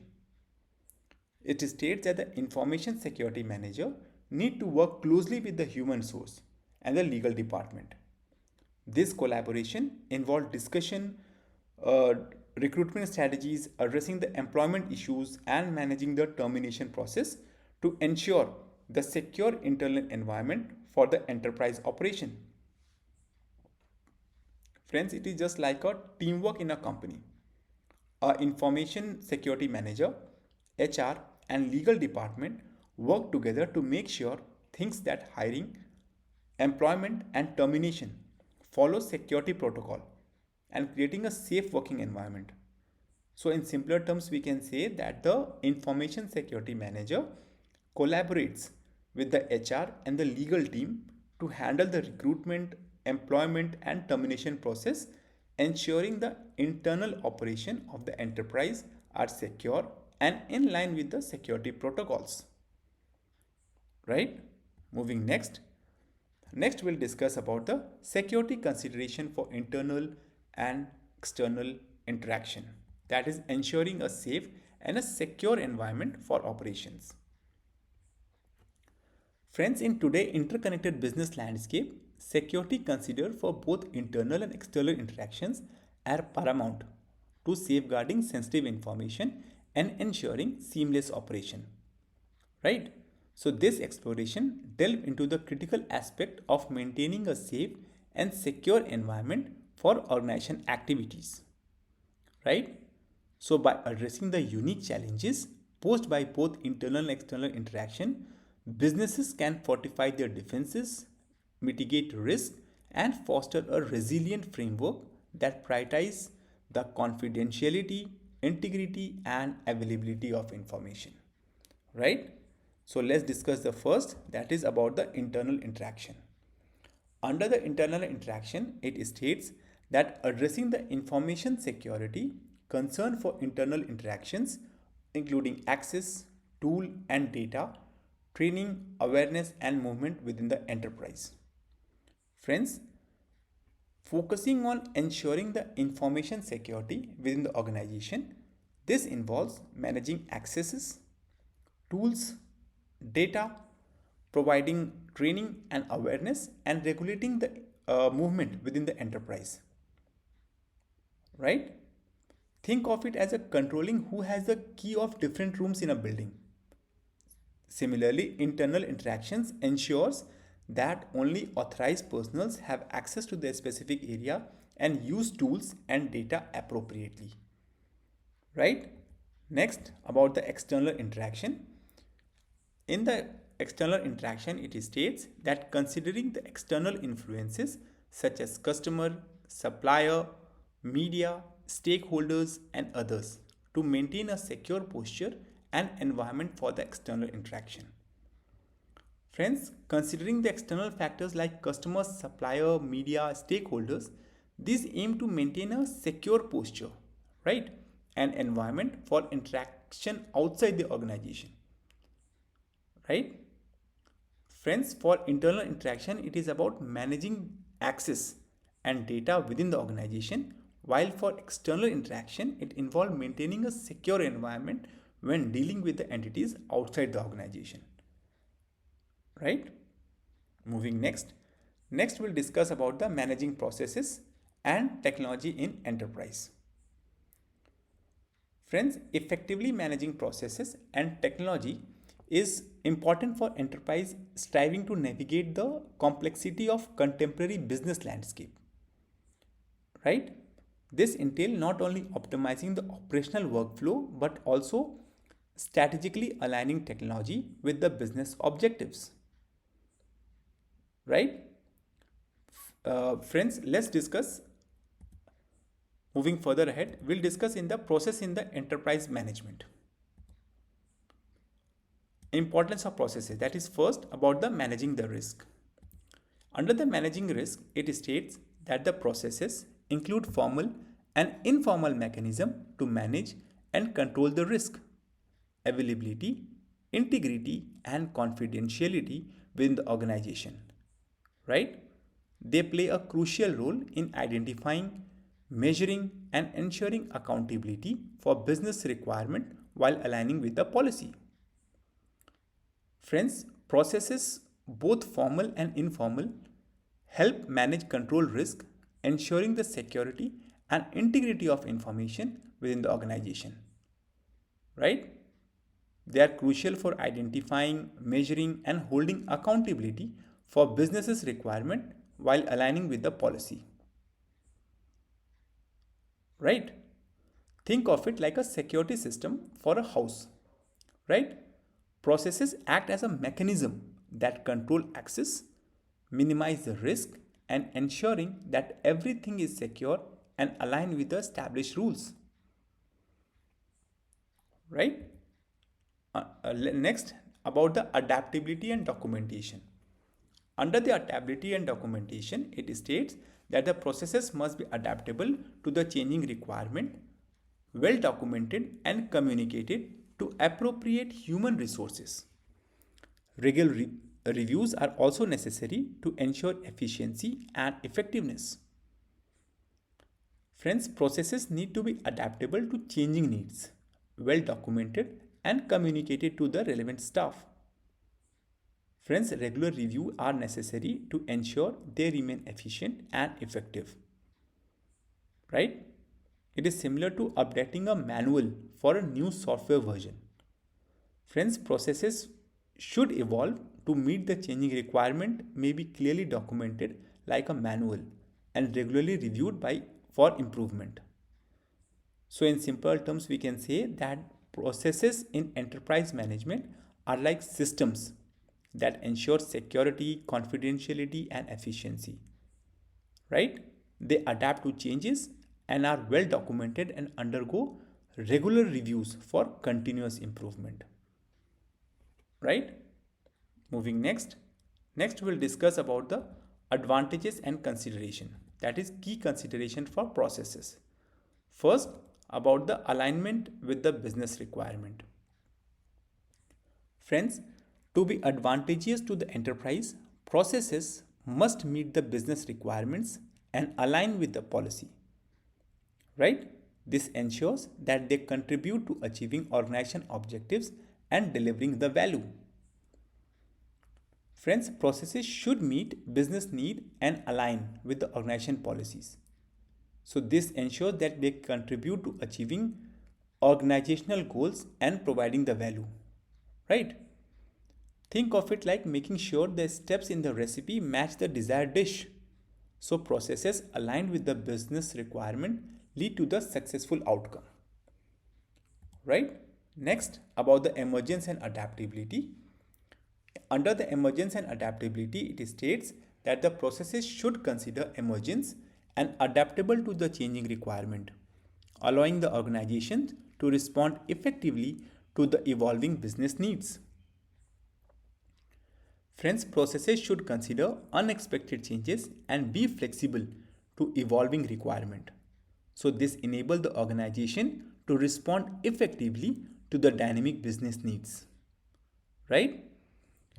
Speaker 1: It states that the information security manager need to work closely with the human source and the legal department. This collaboration involved discussion, uh, recruitment strategies, addressing the employment issues, and managing the termination process to ensure the secure internal environment for the enterprise operation. Friends, it is just like a teamwork in a company. A information security manager, HR, and legal department work together to make sure things that hiring, employment, and termination follow security protocol and creating a safe working environment. So in simpler terms, we can say that the information security manager collaborates with the HR and the legal team to handle the recruitment, employment, and termination process, ensuring the internal operation of the enterprise are secure and in line with the security protocols. Right? Moving next. Next, we'll discuss about the security consideration for internal and external interaction. That is ensuring a safe and a secure environment for operations. Friends, in today's interconnected business landscape, security considered for both internal and external interactions are paramount to safeguarding sensitive information and ensuring seamless operation. Right? So this exploration delve into the critical aspect of maintaining a safe and secure environment for organization activities. Right? So by addressing the unique challenges posed by both internal and external interaction, businesses can fortify their defenses, mitigate risk, and foster a resilient framework that prioritizes the confidentiality, integrity, and availability of information. Right? So let's discuss the first, that is about the internal interaction. Under the internal interaction, it states that addressing the information security concern for internal interactions, including access, tool, and data, training, awareness, and movement within the enterprise. Friends, focusing on ensuring the information security within the organization, this involves managing accesses, tools, data, providing training and awareness, and regulating the movement within the enterprise. Right? Think of it as a controlling who has the key of different rooms in a building. Similarly, internal interactions ensures that only authorized personnel have access to their specific area and use tools and data appropriately. Right? Next, about the external interaction. In the external interaction, it states that considering the external influences such as customer, supplier, media, stakeholders, and others to maintain a secure posture and environment for the external interaction. Friends, considering the external factors like customers, supplier, media, stakeholders, these aim to maintain a secure posture, right? An environment for interaction outside the organization, right? Friends, for internal interaction, it is about managing access and data within the organization, while for external interaction, it involves maintaining a secure environment when dealing with the entities outside the organization. Right? Moving next. Next, we'll discuss about the managing processes and technology in enterprise. Friends, effectively managing processes and technology is important for enterprise striving to navigate the complexity of contemporary business landscape. Right? This entails not only optimizing the operational workflow but also strategically aligning technology with the business objectives. Right? Friends, let's discuss. Moving further ahead, we'll discuss in the process in the enterprise management. Importance of processes, that is first about the managing the risk. Under the managing risk, it states that the processes include formal and informal mechanism to manage and control the risk, availability, integrity, and confidentiality within the organization. Right? They play a crucial role in identifying, measuring, and ensuring accountability for business requirement while aligning with the policy. Friends, processes, both formal and informal, help manage control risk, ensuring the security and integrity of information within the organization. Right? They are crucial for identifying, measuring, and holding accountability for businesses' requirement while aligning with the policy. Right? Think of it like a security system for a house. Right? Processes act as a mechanism that control access, minimize the risk, and ensuring that everything is secure and aligned with the established rules. Right? Next, about the adaptability and documentation. Under the adaptability and documentation, it states that the processes must be adaptable to the changing requirement, well documented and communicated to appropriate human resources. Regular reviews are also necessary to ensure efficiency and effectiveness. Friends, processes need to be adaptable to changing needs, well documented and communicated to the relevant staff. Friends, regular review are necessary to ensure they remain efficient and effective. Right? It is similar to updating a manual for a new software version. Friends, processes should evolve to meet the changing requirement, may be clearly documented like a manual and regularly reviewed by for improvement. So in simple terms, we can say that processes in enterprise management are like systems that ensure security, confidentiality, and efficiency. Right? They adapt to changes and are well documented and undergo regular reviews for continuous improvement. Right? Moving next. Next, we'll discuss about the advantages and consideration. That is key consideration for processes. First, about the alignment with the business requirement. Friends, to be advantageous to the enterprise, processes must meet the business requirements and align with the policy. Right? This ensures that they contribute to achieving organization objectives and delivering the value. Friends, processes should meet business need and align with the organization policies. So this ensures that they contribute to achieving organizational goals and providing the value. Right? Think of it like making sure the steps in the recipe match the desired dish. So processes aligned with the business requirement lead to the successful outcome. Right? Next, about the emergence and adaptability. Under the emergence and adaptability, it states that the processes should consider emergence and adaptable to the changing requirement, allowing the organization to respond effectively to the evolving business needs. Friends, processes should consider unexpected changes and be flexible to evolving requirement. So this enables the organization to respond effectively to the dynamic business needs. Right?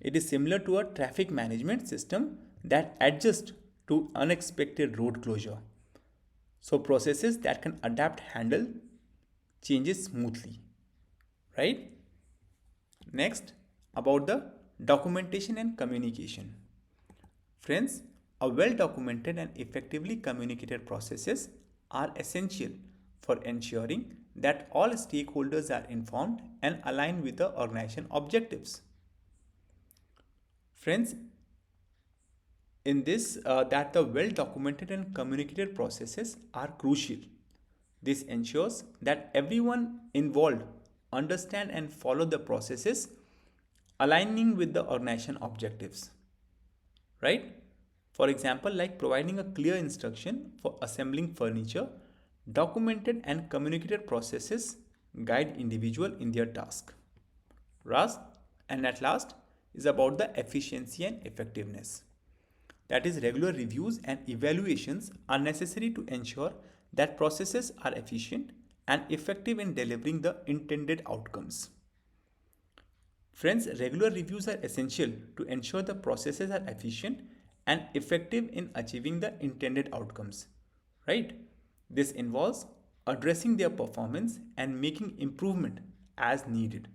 Speaker 1: It is similar to a traffic management system that adjusts to unexpected road closure. So processes that can adapt handle changes smoothly. Right? Next, about the documentation and communication. Friends, a well documented and effectively communicated processes are essential for ensuring that all stakeholders are informed and aligned with the organization objectives. Friends, in this, that the well documented and communicated processes are crucial. This ensures that everyone involved understand and follow the processes aligning with the organization objectives. Right? For example, like providing a clear instruction for assembling furniture, documented and communicated processes guide individual in their task. Last and at last is about the efficiency and effectiveness. That is, regular reviews and evaluations are necessary to ensure that processes are efficient and effective in delivering the intended outcomes. Friends, regular reviews are essential to ensure the processes are efficient and effective in achieving the intended outcomes. Right? This involves addressing their performance and making improvement as needed.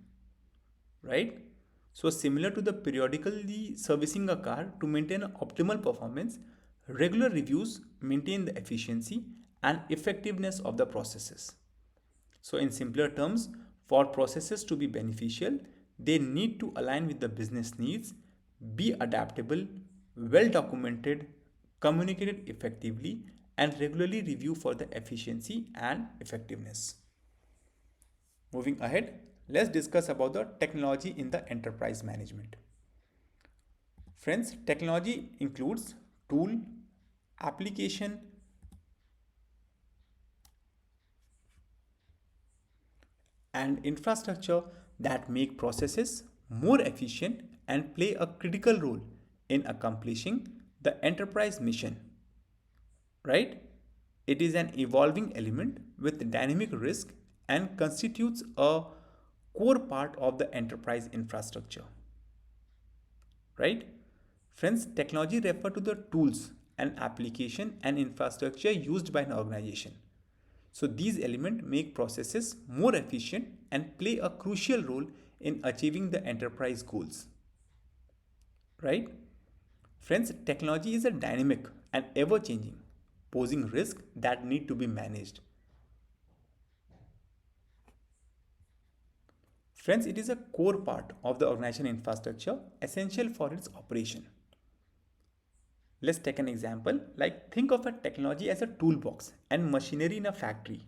Speaker 1: Right? So similar to the periodically servicing a car to maintain optimal performance, regular reviews maintain the efficiency and effectiveness of the processes. So in simpler terms, for processes to be beneficial, they need to align with the business needs, be adaptable, well documented, communicated effectively, and regularly review for the efficiency and effectiveness. Moving ahead, let's discuss about the technology in the enterprise management. Friends, technology includes tool, application, and infrastructure that make processes more efficient and play a critical role in accomplishing the enterprise mission. Right? It is an evolving element with dynamic risk and constitutes a core part of the enterprise infrastructure. Right? Friends, technology refer to the tools and application and infrastructure used by an organization. So these elements make processes more efficient and play a crucial role in achieving the enterprise goals. Right? Friends, technology is a dynamic and ever changing, posing risks that need to be managed. Friends, it is a core part of the organization infrastructure essential for its operation. Let's take an example. Like think of a technology as a toolbox and machinery in a factory.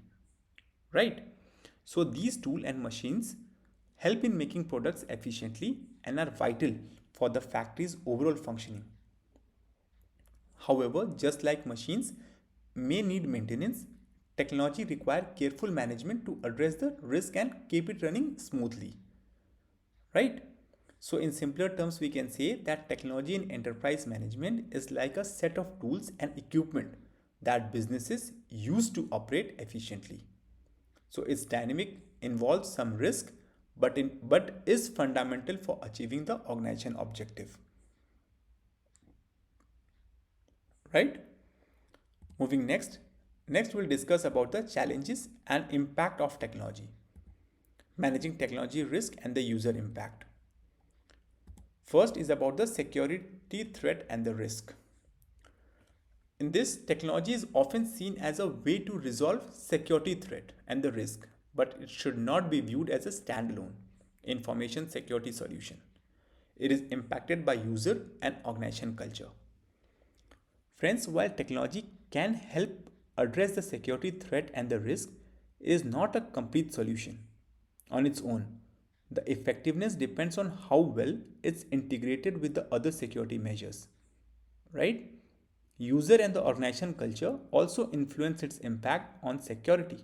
Speaker 1: Right? So these tools and machines help in making products efficiently and are vital for the factory's overall functioning. However, just like machines may need maintenance, technology require careful management to address the risk and keep it running smoothly, right? So in simpler terms, we can say that technology in enterprise management is like a set of tools and equipment that businesses use to operate efficiently. So it's dynamic, involves some risk, but is fundamental for achieving the organization objective, right? Moving next we'll discuss about the challenges and impact of technology, managing technology risk and the user impact. First is about the security threat and the risk. In this, technology is often seen as a way to resolve security threat and the risk, but it should not be viewed as a standalone information security solution. It is impacted by user and organization culture. Friends, while technology can help address the security threat and the risk, it is not a complete solution on its own. The effectiveness depends on how well it's integrated with the other security measures, right? User and the organization culture also influence its impact on security.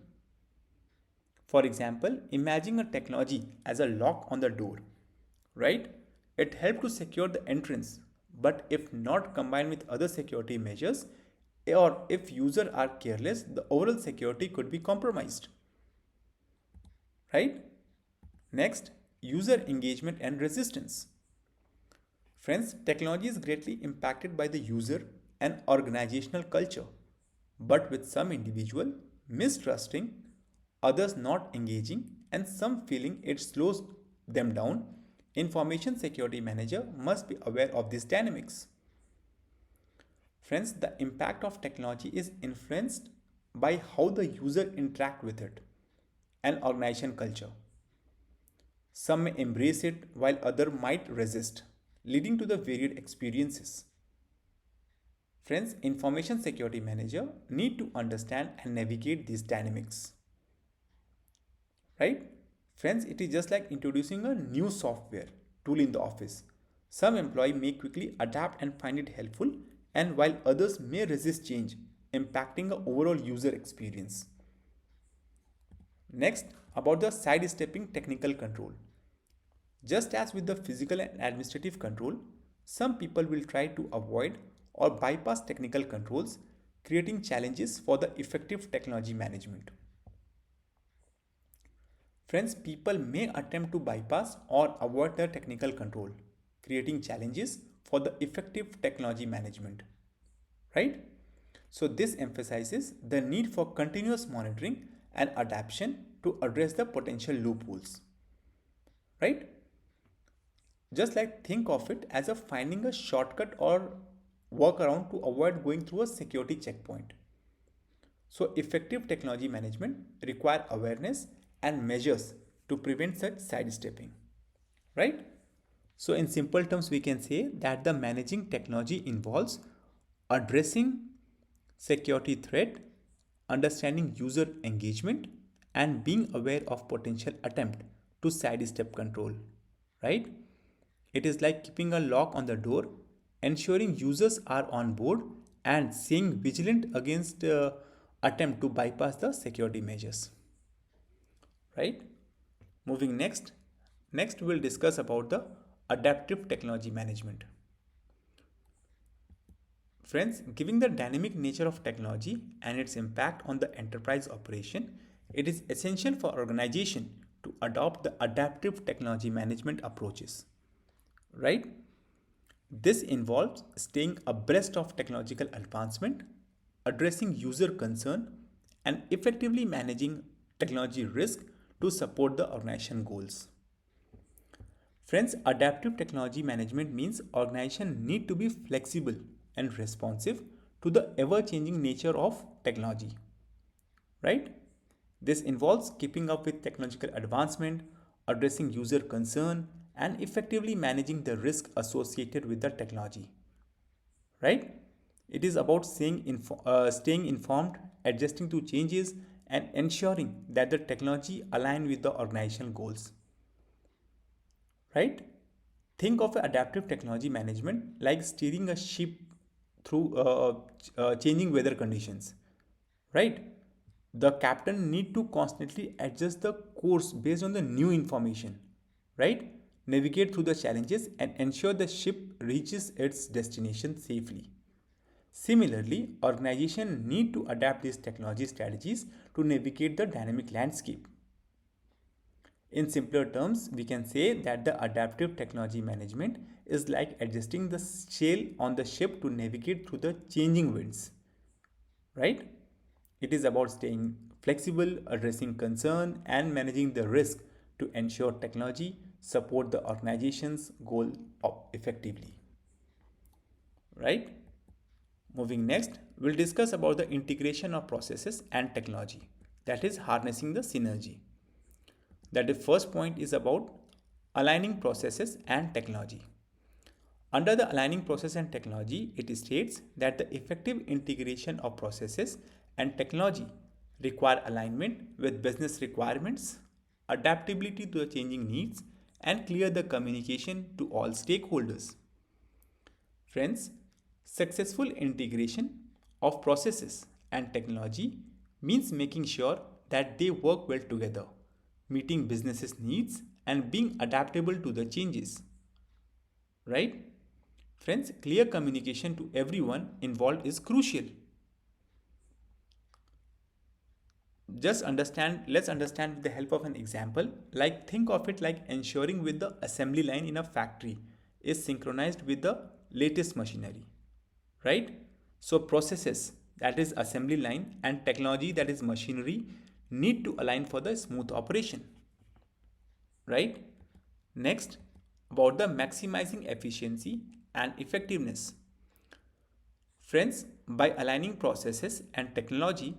Speaker 1: For example, imagine a technology as a lock on the door, right? It helps to secure the entrance, but if not combined with other security measures, or if users are careless, the overall security could be compromised, right? Next, user engagement and resistance. Friends, technology is greatly impacted by the user and organizational culture, but with some individual mistrusting, others not engaging, and some feeling it slows them down, information security manager must be aware of these dynamics. Friends, the impact of technology is influenced by how the user interact with it and organization culture. Some may embrace it while others might resist, leading to the varied experiences. Friends, information security manager need to understand and navigate these dynamics, right? Friends, it is just like introducing a new software tool in the office. Some employee may quickly adapt and find it helpful, and while others may resist change, impacting the overall user experience. Next, about the sidestepping technical control. Just as with the physical and administrative control, some people will try to avoid or bypass technical controls, creating challenges for the effective technology management. Friends, people may attempt to bypass or avoid the technical control, creating challenges for the effective technology management, right? So this emphasizes the need for continuous monitoring and adaptation to address the potential loopholes, right? Just like think of it as a finding a shortcut or workaround to avoid going through a security checkpoint. So effective technology management require awareness and measures to prevent such sidestepping, right? So in simple terms, we can say that the managing technology involves addressing security threat, understanding user engagement, and being aware of potential attempt to sidestep control, right? It is like keeping a lock on the door, ensuring users are on board, and staying vigilant against attempt to bypass the security measures, right? Moving next we'll discuss about the adaptive technology management. Friends, given the dynamic nature of technology and its impact on the enterprise operation, it is essential for organization to adopt the adaptive technology management approaches, right? This involves staying abreast of technological advancement, addressing user concern, and effectively managing technology risk to support the organization goals. Friends, adaptive technology management means organization need to be flexible and responsive to the ever-changing nature of technology, right? This involves keeping up with technological advancement, addressing user concern, and effectively managing the risk associated with the technology, right? It is about staying informed, adjusting to changes, and ensuring that the technology align with the organizational goals, right? Think of adaptive technology management like steering a ship through changing weather conditions, right? The captain need to constantly adjust the course based on the new information, right? Navigate through the challenges and ensure the ship reaches its destination safely. Similarly, organizations need to adapt these technology strategies to navigate the dynamic landscape. In simpler terms, we can say that the adaptive technology management is like adjusting the sail on the ship to navigate through the changing winds, right? It is about staying flexible, addressing concern, and managing the risk to ensure technology support the organization's goal effectively, right? Moving next, we'll discuss about the integration of processes and technology, that is harnessing the synergy. That the first point is about aligning processes and technology. Under the aligning process and technology, it states that the effective integration of processes and technology require alignment with business requirements, adaptability to the changing needs, and clear the communication to all stakeholders. Friends, successful integration of processes and technology means making sure that they work well together, meeting businesses' needs and being adaptable to the changes. Right? Friends, clear communication to everyone involved is crucial. Let's understand with the help of an example. Like, think of it like ensuring with the assembly line in a factory is synchronized with the latest machinery, right? So processes, that is assembly line, and technology, that is machinery, need to align for the smooth operation, right? Next, about the maximizing efficiency and effectiveness. Friends, by aligning processes and technology,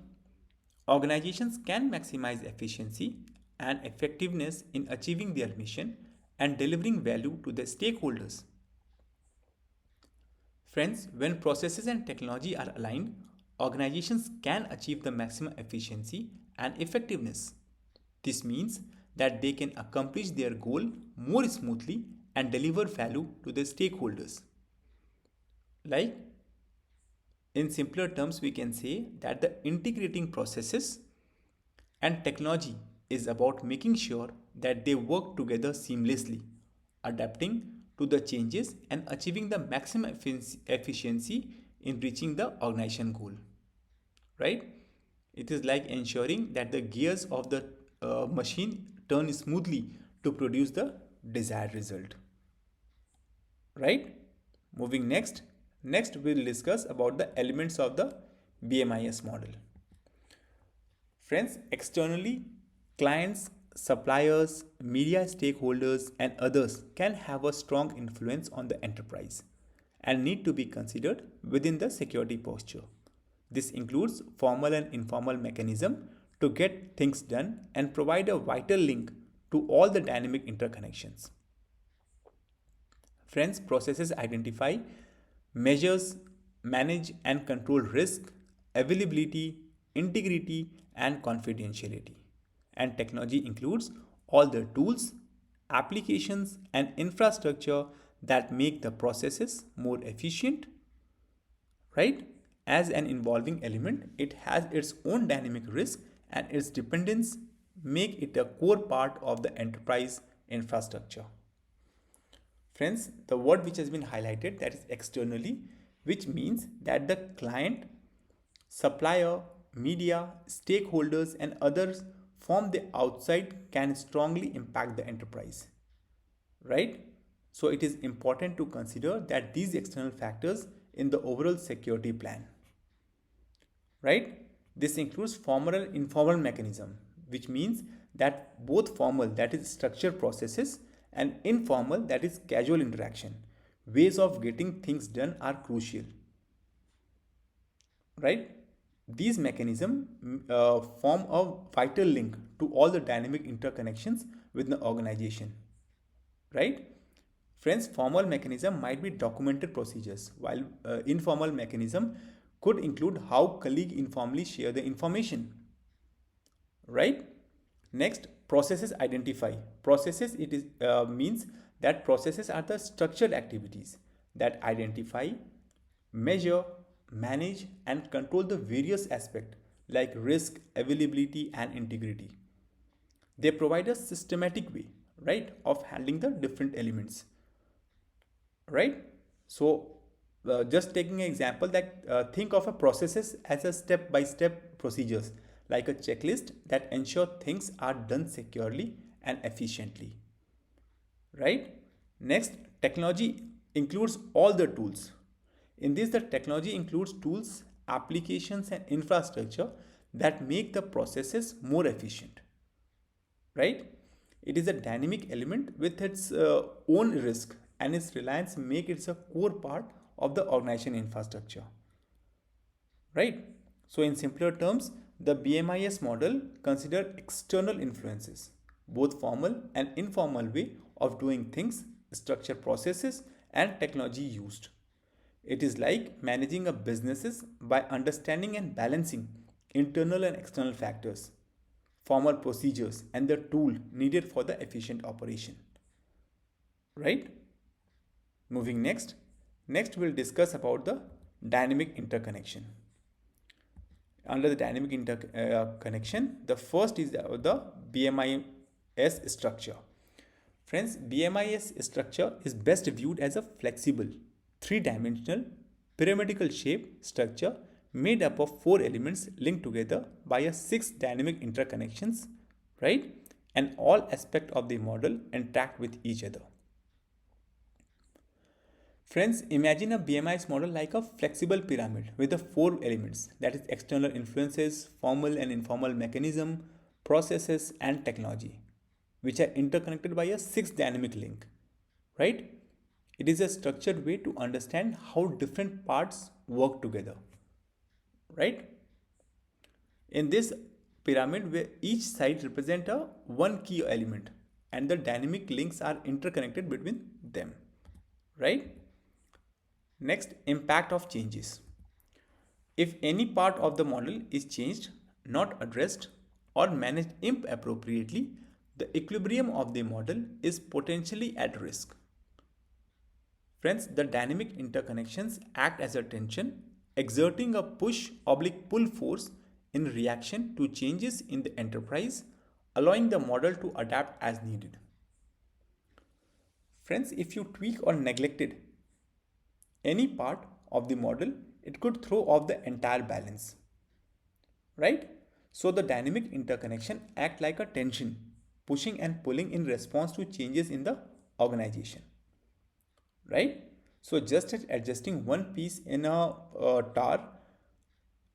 Speaker 1: organizations can maximize efficiency and effectiveness in achieving their mission and delivering value to their stakeholders. Friends, when processes and technology are aligned, organizations can achieve the maximum efficiency and effectiveness. This means that they can accomplish their goal more smoothly and deliver value to their stakeholders. Like, in simpler terms, we can say that the integrating processes and technology is about making sure that they work together seamlessly, adapting to the changes and achieving the maximum efficiency in reaching the organization goal. Right? It is like ensuring that the gears of the machine turn smoothly to produce the desired result. Right? Moving next we'll discuss about the elements of the BMIS model. Friends, externally, clients, suppliers, media stakeholders, and others can have a strong influence on the enterprise and need to be considered within the security posture. This includes formal and informal mechanism to get things done and provide a vital link to all the dynamic interconnections. Friends, processes identify, measures, manage, and control risk, availability, integrity, and confidentiality. And technology includes all the tools, applications, and infrastructure that make the processes more efficient, right? As an involving element, it has its own dynamic risk and its dependence make it a core part of the enterprise infrastructure. Friends, the word which has been highlighted, that is externally, which means that the client, supplier, media, stakeholders, and others from the outside can strongly impact the enterprise, right? So it is important to consider that these external factors in the overall security plan, right? This includes formal and informal mechanism, which means that both formal, that is structured processes, and informal, that is casual interaction, ways of getting things done are crucial, right? These mechanisms form a vital link to all the dynamic interconnections within the organization, right? Friends, formal mechanism might be documented procedures, while informal mechanism could include how colleagues informally share the information, right? Next, processes identify. Processes, it is means that processes are the structured activities that identify, measure, manage, and control the various aspects like risk, availability, and integrity. They provide a systematic way, right, of handling the different elements, right? So, just taking an example that think of a processes as a step-by-step procedures, like a checklist that ensure things are done securely and efficiently, right? Next, technology includes all the tools. In this, the technology includes tools, applications, and infrastructure that make the processes more efficient, right? It is a dynamic element with its own risk, and its reliance make it a core part of the organization infrastructure, right? So, in simpler terms, the BMIS model consider external influences, both formal and informal way of doing things, structure processes, and technology used. It is like managing a businesses by understanding and balancing internal and external factors, formal procedures, and the tool needed for the efficient operation. Right? Moving next. Next, we'll discuss about the dynamic interconnection. Under the dynamic interconnection, the first is the BMIS structure. Friends, BMIS structure is best viewed as a flexible, three-dimensional, pyramidal shape structure made up of four elements linked together by a six dynamic interconnections, right? And all aspects of the model interact with each other. Friends, imagine a BMIS model like a flexible pyramid with the four elements, that is external influences, formal and informal mechanism, processes, and technology, which are interconnected by a six dynamic link, right? It is a structured way to understand how different parts work together, right? In this pyramid, where each side represent a one key element and the dynamic links are interconnected between them, right? Next, impact of changes. If any part of the model is changed, not addressed, or managed inappropriately, the equilibrium of the model is potentially at risk. Friends, the dynamic interconnections act as a tension, exerting a push/pull force in reaction to changes in the enterprise, allowing the model to adapt as needed. Friends, if you tweak or neglected any part of the model, it could throw off the entire balance, right? So the dynamic interconnection act like a tension, pushing and pulling in response to changes in the organization, right? So just as adjusting one piece in a tower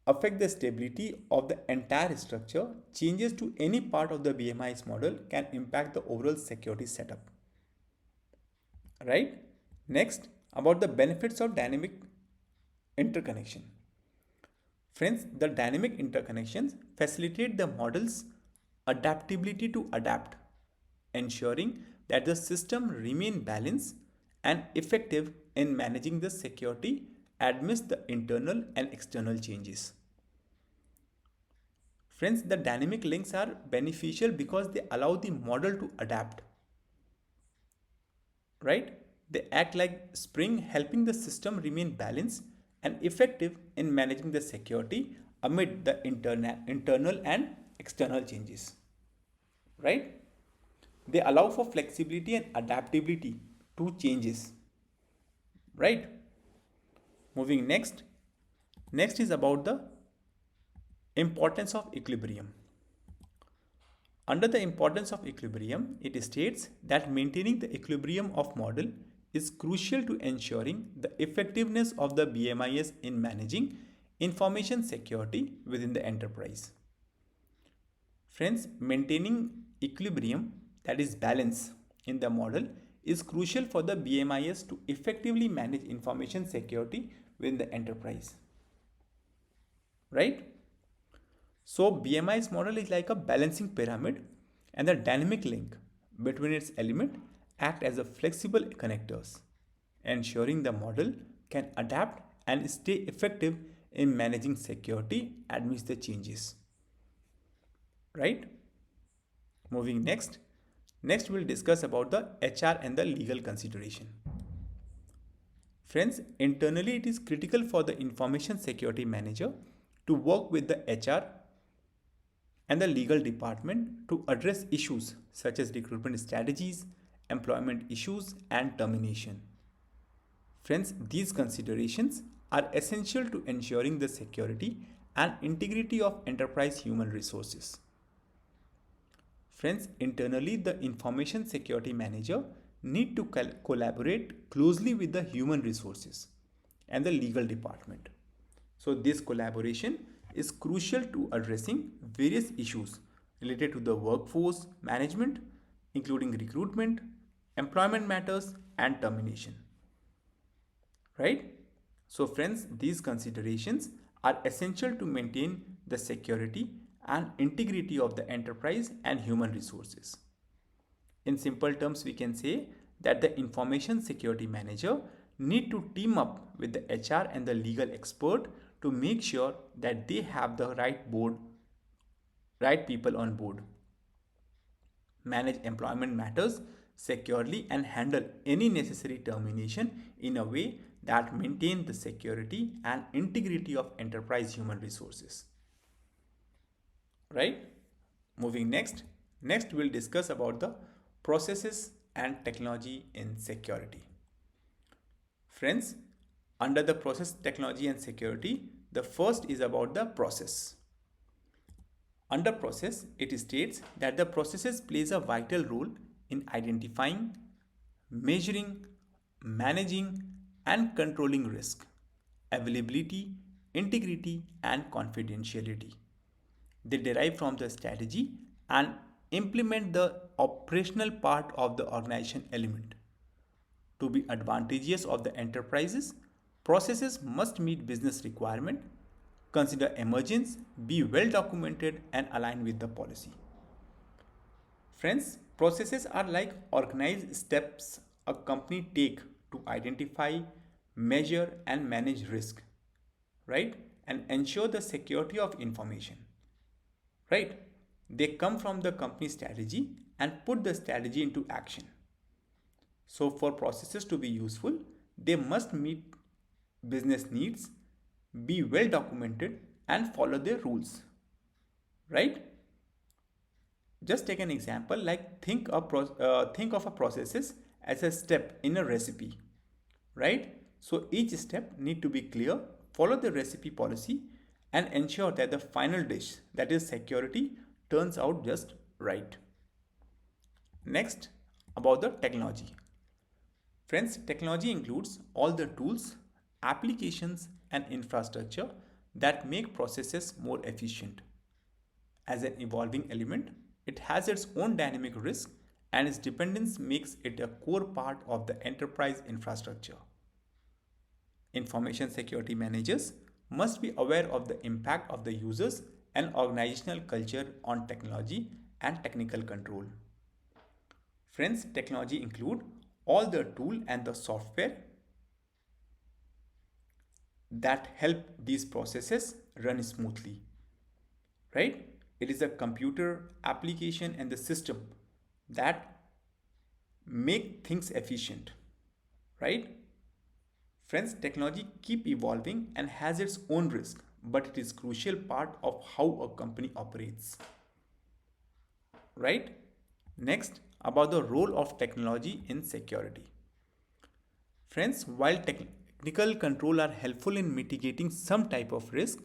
Speaker 1: affect the stability of the entire structure, changes to any part of the BMIS model can impact the overall security setup, right? Next, about the benefits of dynamic interconnection. Friends, the dynamic interconnections facilitate the model's adaptability to adapt, ensuring that the system remain balanced and effective in managing the security amidst the internal and external changes. Friends, the dynamic links are beneficial because they allow the model to adapt, right? They act like spring, helping the system remain balanced and effective in managing the security amid the internal and external changes, right? They allow for flexibility and adaptability to changes, right? Moving next. Next is about the importance of equilibrium. Under the importance of equilibrium, it states that maintaining the equilibrium of model is crucial to ensuring the effectiveness of the BMIS in managing information security within the enterprise. Friends, maintaining equilibrium, that is balance, in the model is crucial for the BMIS to effectively manage information security within the enterprise, right? So BMIS model is like a balancing pyramid, and the dynamic link between its element act as a flexible connectors, ensuring the model can adapt and stay effective in managing security amidst the changes, right? Moving next. Next, we'll discuss about the HR and the legal consideration. Friends, internally it is critical for the information security manager to work with the HR and the legal department to address issues such as recruitment strategies, employment issues, and termination. Friends, these considerations are essential to ensuring the security and integrity of enterprise human resources. Friends, internally, the information security manager need to collaborate closely with the human resources and the legal department. So this collaboration is crucial to addressing various issues related to the workforce management, including recruitment, employment matters, and termination. Right? So friends, these considerations are essential to maintain the security and integrity of the enterprise and human resources. In simple terms, we can say that the information security manager need to team up with the HR and the legal expert to make sure that they have the right people on board, manage employment matters securely, and handle any necessary termination in a way that maintain the security and integrity of enterprise human resources. Right? Moving next we'll discuss about the processes and technology in security. Friends, under the process, technology, and security, the first is about the process. Under process, it states that the processes plays a vital role in identifying, measuring, managing, and controlling risk, availability, integrity, and confidentiality. They derive from the strategy and implement the operational part of the organization element. To be advantageous of the enterprises, processes must meet business requirement, consider emergence, be well documented, and align with the policy. Friends, processes are like organized steps a company take to identify, measure, and manage risk, right? And ensure the security of information, right? They come from the company strategy and put the strategy into action. So, for processes to be useful, they must meet business needs, be well documented, and follow their rules, right? Just take an example like think of a processes as a step in a recipe, right? So each step need to be clear, follow the recipe policy, and ensure that the final dish, that is security, turns out just right. Next, about the technology. Friends, technology includes all the tools, applications, and infrastructure that make processes more efficient. As an evolving element, it has its own dynamic risk and its dependence makes it a core part of the enterprise infrastructure. Information security managers must be aware of the impact of the users and organizational culture on technology and technical control. Friends, technology include all the tool and the software that help these processes run smoothly, right? It is a computer application and the system that make things efficient, right? Friends, technology keep evolving and has its own risk, but it is crucial part of how a company operates, right? Next, about the role of technology in security. Friends, while technical control are helpful in mitigating some type of risk,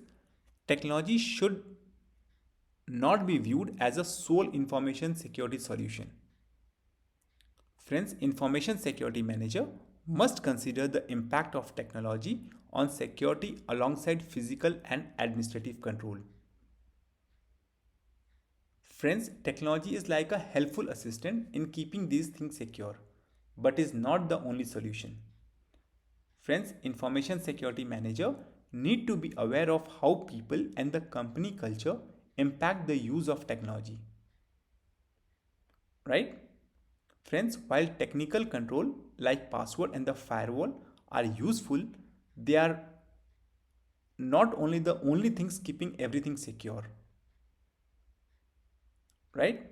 Speaker 1: technology should not be viewed as a sole information security solution. Friends, information security manager must consider the impact of technology on security alongside physical and administrative control. Friends, technology is like a helpful assistant in keeping these things secure, but is not the only solution. Friends, information security manager need to be aware of how people and the company culture impact the use of technology, right? Friends, while technical control like password and the firewall are useful, they are not only the only things keeping everything secure, right?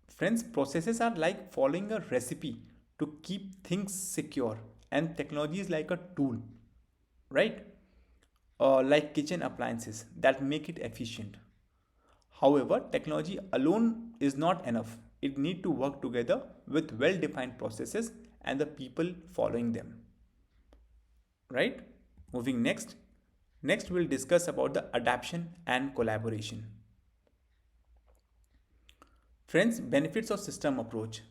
Speaker 1: Friends, processes are like following a recipe to keep things secure, and technology is like a tool, right? Like kitchen appliances that make it efficient. However, technology alone is not enough. It needs to work together with well defined processes and the people following them. Right? Moving next. Next, we'll discuss about the adaptation and collaboration. Friends, benefits of system approach.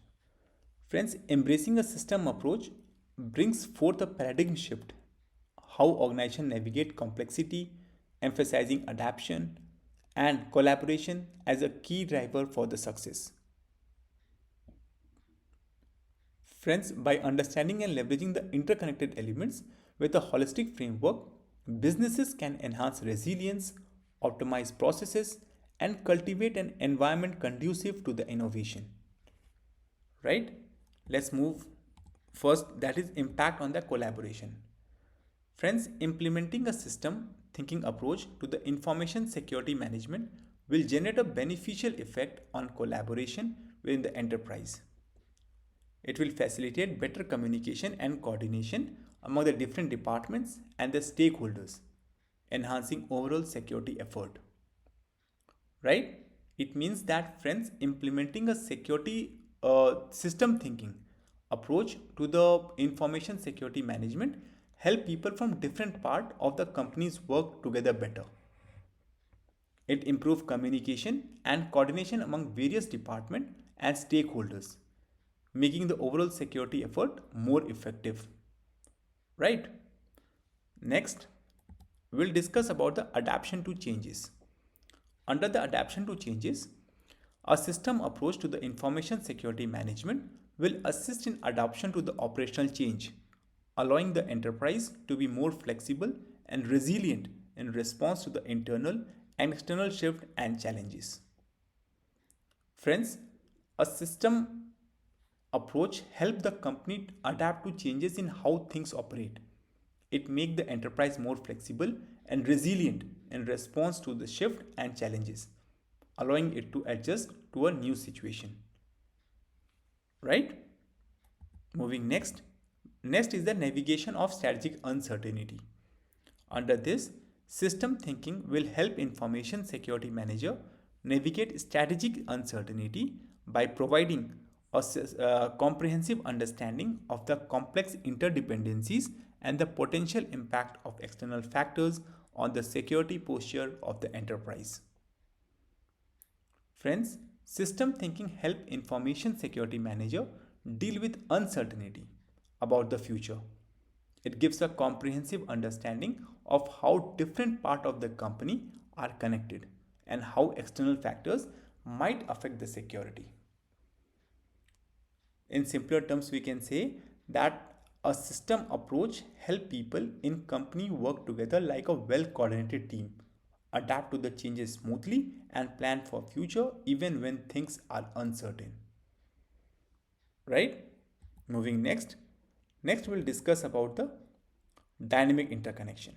Speaker 1: Friends, embracing a system approach brings forth a paradigm shift. How organizations navigate complexity, emphasizing adaptation and collaboration as a key driver for the success. Friends, by understanding and leveraging the interconnected elements with a holistic framework, businesses can enhance resilience, optimize processes, and cultivate an environment conducive to the innovation. Right? Let's move first, that is impact on the collaboration. Friends, implementing a system thinking approach to the information security management will generate a beneficial effect on collaboration within the enterprise. It will facilitate better communication and coordination among the different departments and the stakeholders, enhancing overall security effort. Right? It means that, friends, implementing a security system thinking approach to the information security management help people from different part of the companies work together better. It improves communication and coordination among various departments and stakeholders, making the overall security effort more effective. Right? Next, we'll discuss about the adaptation to changes. Under the adaptation to changes, a system approach to the information security management will assist in adoption to the operational change, allowing the enterprise to be more flexible and resilient in response to the internal and external shift and challenges. Friends, a system approach help the company adapt to changes in how things operate. It makes the enterprise more flexible and resilient in response to the shift and challenges, allowing it to adjust to a new situation. Right? Moving next. Next is the navigation of strategic uncertainty. Under this, system thinking will help information security manager navigate strategic uncertainty by providing a comprehensive understanding of the complex interdependencies and the potential impact of external factors on the security posture of the enterprise. Friends, system thinking help information security manager deal with uncertainty about the future. It gives a comprehensive understanding of how different parts of the company are connected and how external factors might affect the security. In simpler terms, we can say that a system approach help people in company work together like a well coordinated team, adapt to the changes smoothly and plan for future even when things are uncertain. Right? Moving next. Next we'll discuss about the dynamic interconnection.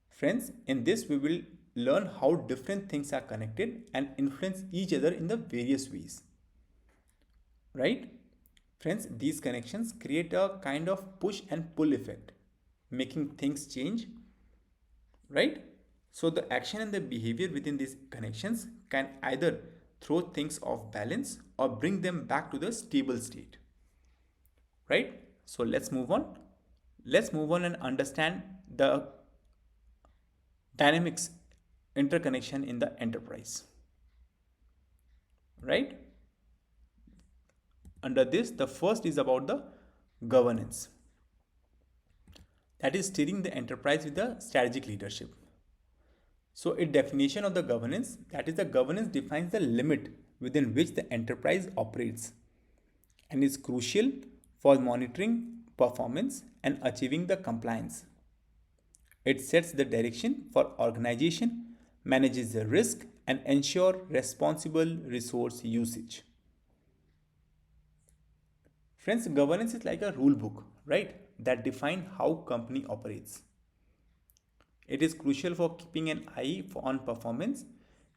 Speaker 1: Friends, in this we will learn how different things are connected and influence each other in the various ways. Right? Friends, these connections create a kind of push and pull effect, making things change, right? So the action and the behavior within these connections can either throw things off balance or bring them back to the stable state, right? So let's move on. Let's move on and understand the dynamics interconnection in the enterprise, right? Under this, the first is about the governance, that is steering the enterprise with the strategic leadership. So a definition of the governance, that is the governance defines the limit within which the enterprise operates and is crucial for monitoring performance and achieving the compliance. It sets the direction for organization, manages the risk and ensure responsible resource usage. Friends, governance is like a rule book, right? That define how company operates. It is crucial for keeping an eye on performance,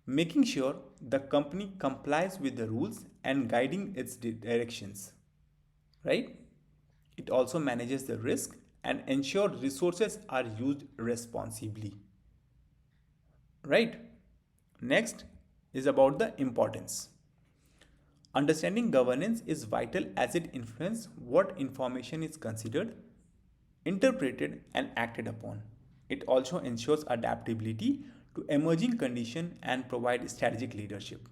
Speaker 1: making sure the company complies with the rules and guiding its directions, right? It also manages the risk and ensure resources are used responsibly, right? Next, is about the importance. Understanding governance is vital as it influences what information is considered, interpreted, and acted upon. It also ensures adaptability to emerging conditions and provides strategic leadership.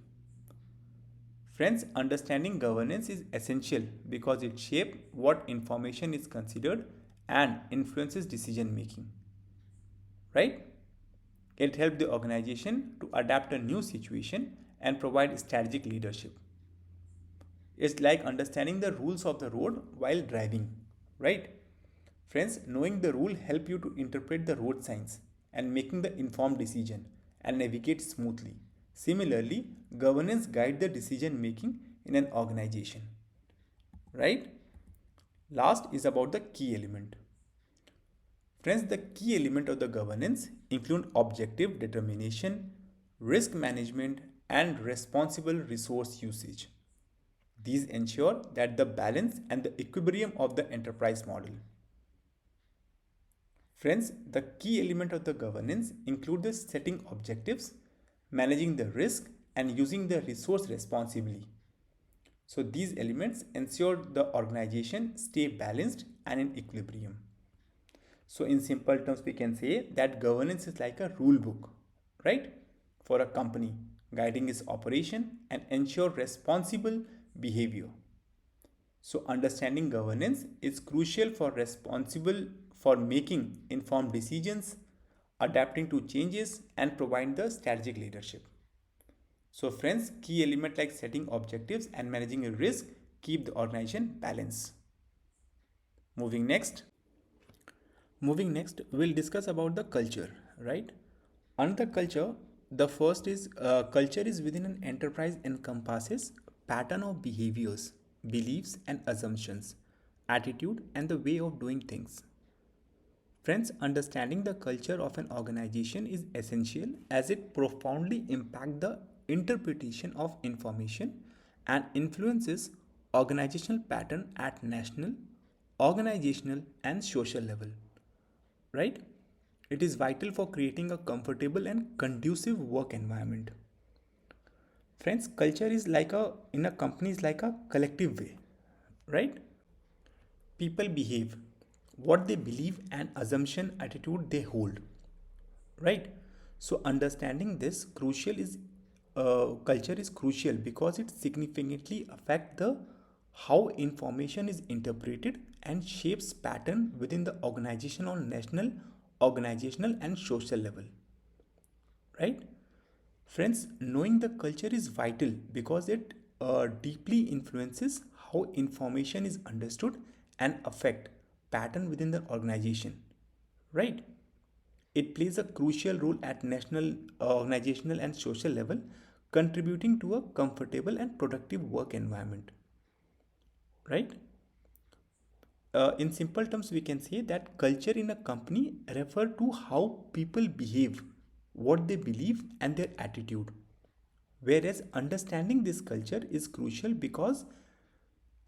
Speaker 1: Friends, understanding governance is essential because it shapes what information is considered and influences decision making. Right? It helps the organization to adapt a new situation and provide strategic leadership. It's like understanding the rules of the road while driving, right? Friends, knowing the rule help you to interpret the road signs and making the informed decision and navigate smoothly. Similarly, governance guide the decision making in an organization, right? Last is about the key element. Friends, the key element of the governance include objective determination, risk management, and responsible resource usage. These ensure that the balance and the equilibrium of the enterprise model. Friends, the key element of the governance include the setting objectives, managing the risk, and using the resource responsibly. So these elements ensure the organization stay balanced and in equilibrium. So in simple terms, we can say that governance is like a rule book, right? For a company, guiding its operation and ensure responsible behavior. So understanding governance is crucial for making informed decisions, adapting to changes and providing the strategic leadership. So friends, key element like setting objectives and managing a risk keep the organization balanced. Moving next. Moving next, we'll discuss about the culture, right? Under culture, the first is culture is within an enterprise encompasses pattern of behaviors, beliefs and assumptions, attitude and the way of doing things. Friends, understanding the culture of an organization is essential as it profoundly impacts the interpretation of information and influences organizational pattern at national, organizational and social level, right? It is vital for creating a comfortable and conducive work environment. Friends, culture is like a in a company is like a collective way, right? People behave what they believe and assumption attitude they hold, right? So understanding this crucial is culture is crucial because it significantly affect the how information is interpreted and shapes pattern within the organization on national, organizational and social level, right? Friends, knowing the culture is vital because it deeply influences how information is understood and affect pattern within the organization, right? It plays a crucial role at national, organizational and social level, contributing to a comfortable and productive work environment, right? In simple terms, we can say that culture in a company refer to how people behave, what they believe, and their attitude. Whereas understanding this culture is crucial because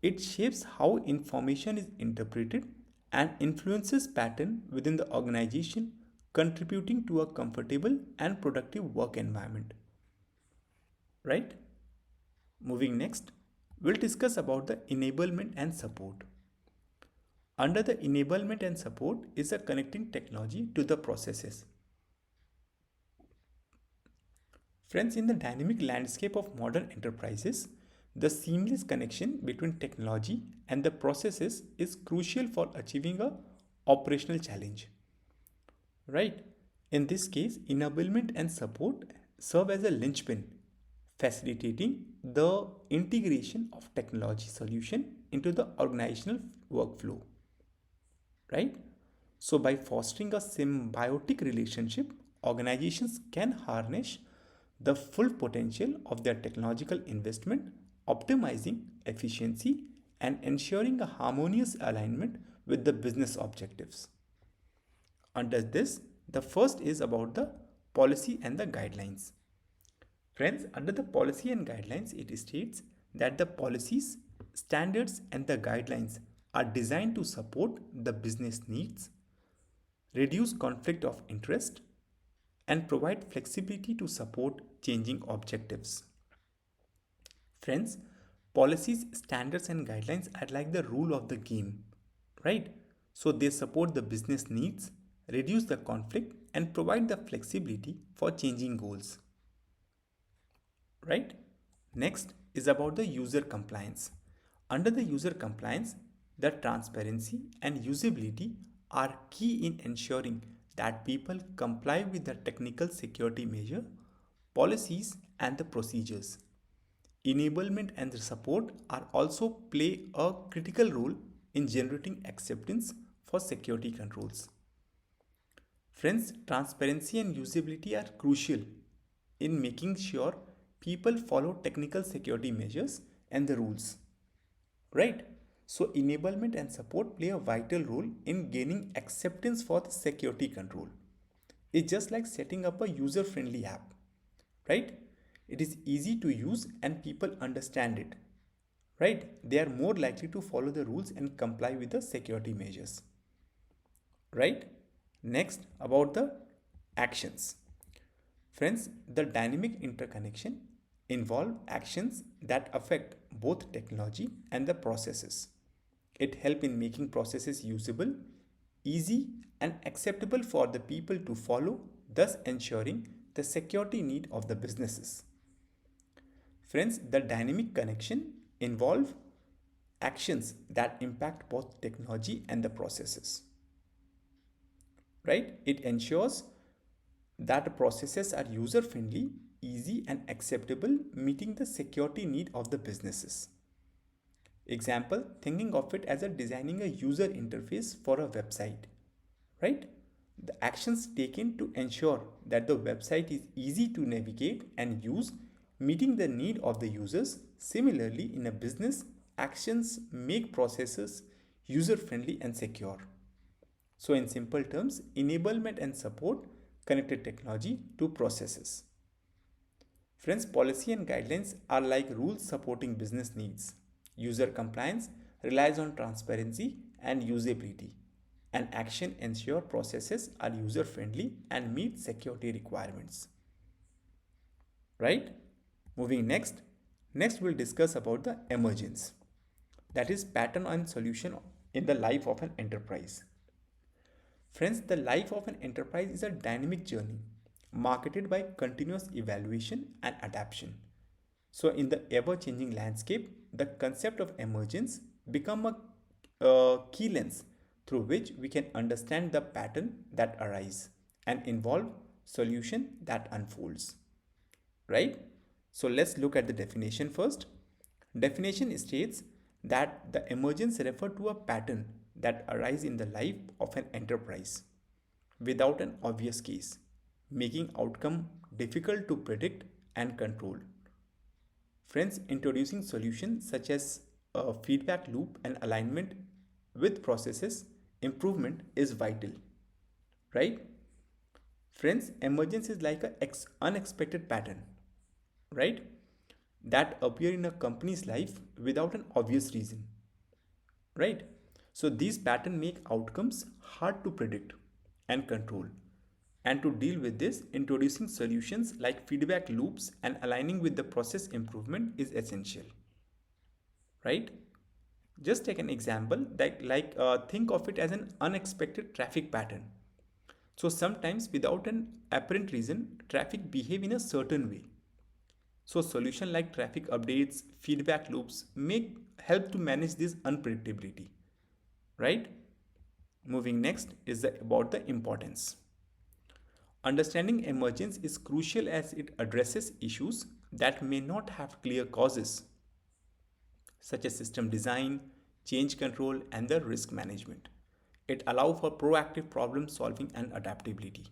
Speaker 1: it shapes how information is interpreted and influences pattern within the organization, contributing to a comfortable and productive work environment. Right? Moving next, we'll discuss about the enablement and support. Under the enablement and support is a connecting technology to the processes. Friends, in the dynamic landscape of modern enterprises, the seamless connection between technology and the processes is crucial for achieving a operational challenge. Right? In this case, enablement and support serve as a linchpin, facilitating the integration of technology solution into the organizational workflow. Right? So, by fostering a symbiotic relationship, organizations can harness the full potential of their technological investment, optimizing efficiency and ensuring a harmonious alignment with the business objectives. Under this, the first is about the policy and the guidelines. Friends, under the policy and guidelines, it states that the policies, standards, and the guidelines are designed to support the business needs, reduce conflict of interest, and provide flexibility to support changing objectives. Friends, policies, standards, and guidelines are like the rule of the game, right? So they support the business needs, reduce the conflict, and provide the flexibility for changing goals, right? Next is about the user compliance. Under the user compliance, the transparency and usability are key in ensuring that people comply with the technical security measure, policies, and the procedures. Enablement and the support are also play a critical role in generating acceptance for security controls. Friends, transparency and usability are crucial in making sure people follow technical security measures and the rules. Right? So, enablement and support play a vital role in gaining acceptance for the security control. It's just like setting up a user friendly app, right? It is easy to use and people understand it, right? They are more likely to follow the rules and comply with the security measures, right? Next, about the actions. Friends, the dynamic interconnection involve actions that affect both technology and the processes. It helps in making processes usable, easy, and acceptable for the people to follow, thus ensuring the security need of the businesses. Friends, the dynamic connection involve actions that impact both technology and the processes, right? It ensures that processes are user friendly, easy, and acceptable, meeting the security need of the businesses. Example, thinking of it as a designing a user interface for a website, right? The actions taken to ensure that the website is easy to navigate and use, meeting the need of the users. Similarly, in a business, actions make processes user friendly and secure. So, in simple terms, enablement and support connected technology to processes. Friends, policy and guidelines are like rules supporting business needs. User compliance relies on transparency and usability. And action ensure processes are user friendly and meet security requirements. Right? Moving next. Next, we'll discuss about the emergence. That is pattern and solution in the life of an enterprise. Friends, the life of an enterprise is a dynamic journey marketed by continuous evaluation and adaptation. So, in the ever changing landscape, the concept of emergence become a key lens through which we can understand the pattern that arise and involve solution that unfolds. Right? So, let's look at the definition first. Definition states that the emergence refer to a pattern that arise in the life of an enterprise without an obvious case, making outcome difficult to predict and control. Friends, introducing solutions such as a feedback loop and alignment with processes improvement is vital, right? Friends, emergence is like an unexpected pattern, right? That appear in a company's life without an obvious reason, right? So these patterns make outcomes hard to predict and control. And to deal with this, introducing solutions like feedback loops and aligning with the process improvement is essential, right? Just take an example that think of it as an unexpected traffic pattern. So sometimes without an apparent reason, traffic behave in a certain way. So solution like traffic updates, feedback loops make help to manage this unpredictability, right? Moving next is about the importance. Understanding emergence is crucial as it addresses issues that may not have clear causes, such as system design, change control, and the risk management. It allows for proactive problem solving and adaptability.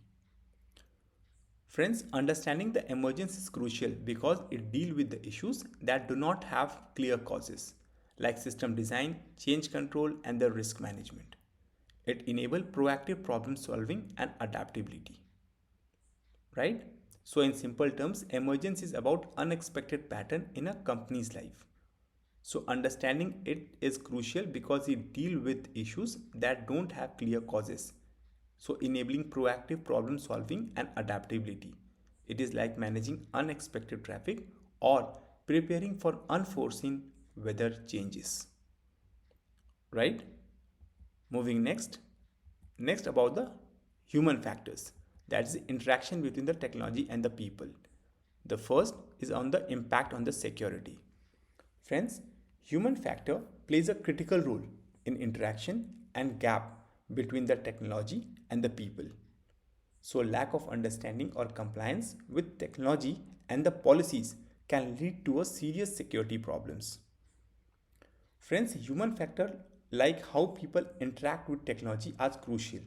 Speaker 1: Friends, understanding the emergence is crucial because it deals with the issues that do not have clear causes, like system design, change control, and the risk management. It enables proactive problem solving and adaptability, right? So, in simple terms, emergence is about unexpected pattern in a company's life. So, understanding it is crucial because it deals with issues that don't have clear causes. so enabling proactive problem solving and adaptability. It is like managing unexpected traffic or preparing for unforeseen weather changes. Right? Moving next. Next about the human factors. That's the interaction between the technology and the people. The first is on the impact on the security. Friends, human factor plays a critical role in interaction and gap between the technology and the people. So, lack of understanding or compliance with technology and the policies can lead to a serious security problems. Friends, human factor like how people interact with technology are crucial,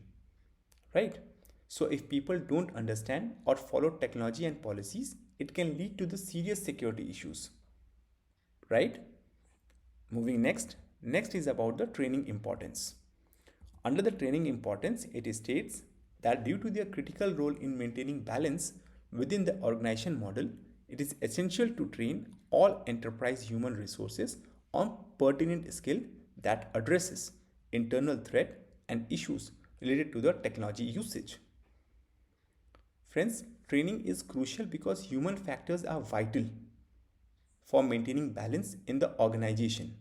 Speaker 1: right? So, if people don't understand or follow technology and policies, it can lead to the serious security issues, right? Moving next. Next is about the training importance. Under the training importance, it states that due to their critical role in maintaining balance within the organization model, it is essential to train all enterprise human resources on pertinent skill that addresses internal threat and issues related to the technology usage. Friends, training is crucial because human factors are vital for maintaining balance in the organization,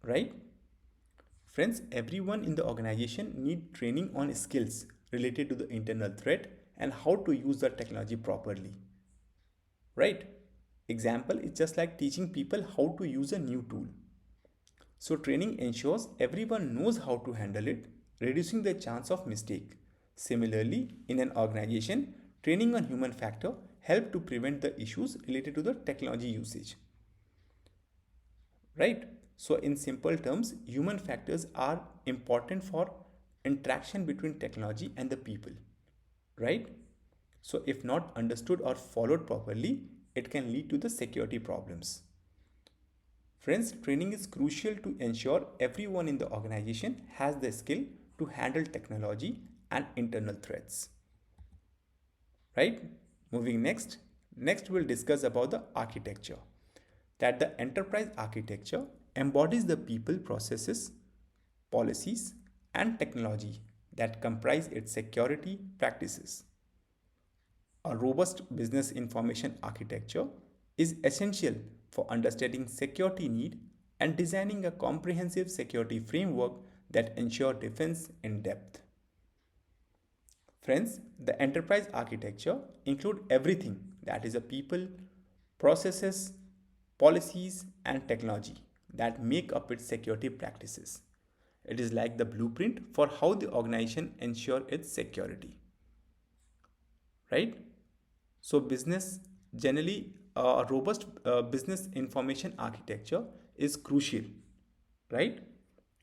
Speaker 1: right? Friends, everyone in the organization need training on skills related to the internal threat and how to use the technology properly, right? Example is just like teaching people how to use a new tool. So training ensures everyone knows how to handle it, reducing the chance of mistake. Similarly, in an organization, training on human factor help to prevent the issues related to the technology usage, right? So in simple terms, human factors are important for interaction between technology and the people, right? So if not understood or followed properly, it can lead to the security problems. Friends, training is crucial to ensure everyone in the organization has the skill to handle technology and internal threats, right? Moving next. Next we'll discuss about the architecture. That the enterprise architecture embodies the people, processes, policies, and technology that comprise its security practices. A robust business information architecture is essential for understanding security need and designing a comprehensive security framework that ensure defense in depth. Friends, the enterprise architecture include everything that is a people, processes, policies and technology that make up its security practices. It is like the blueprint for how the organization ensure its security, right? So business generally a robust business information architecture is crucial, right?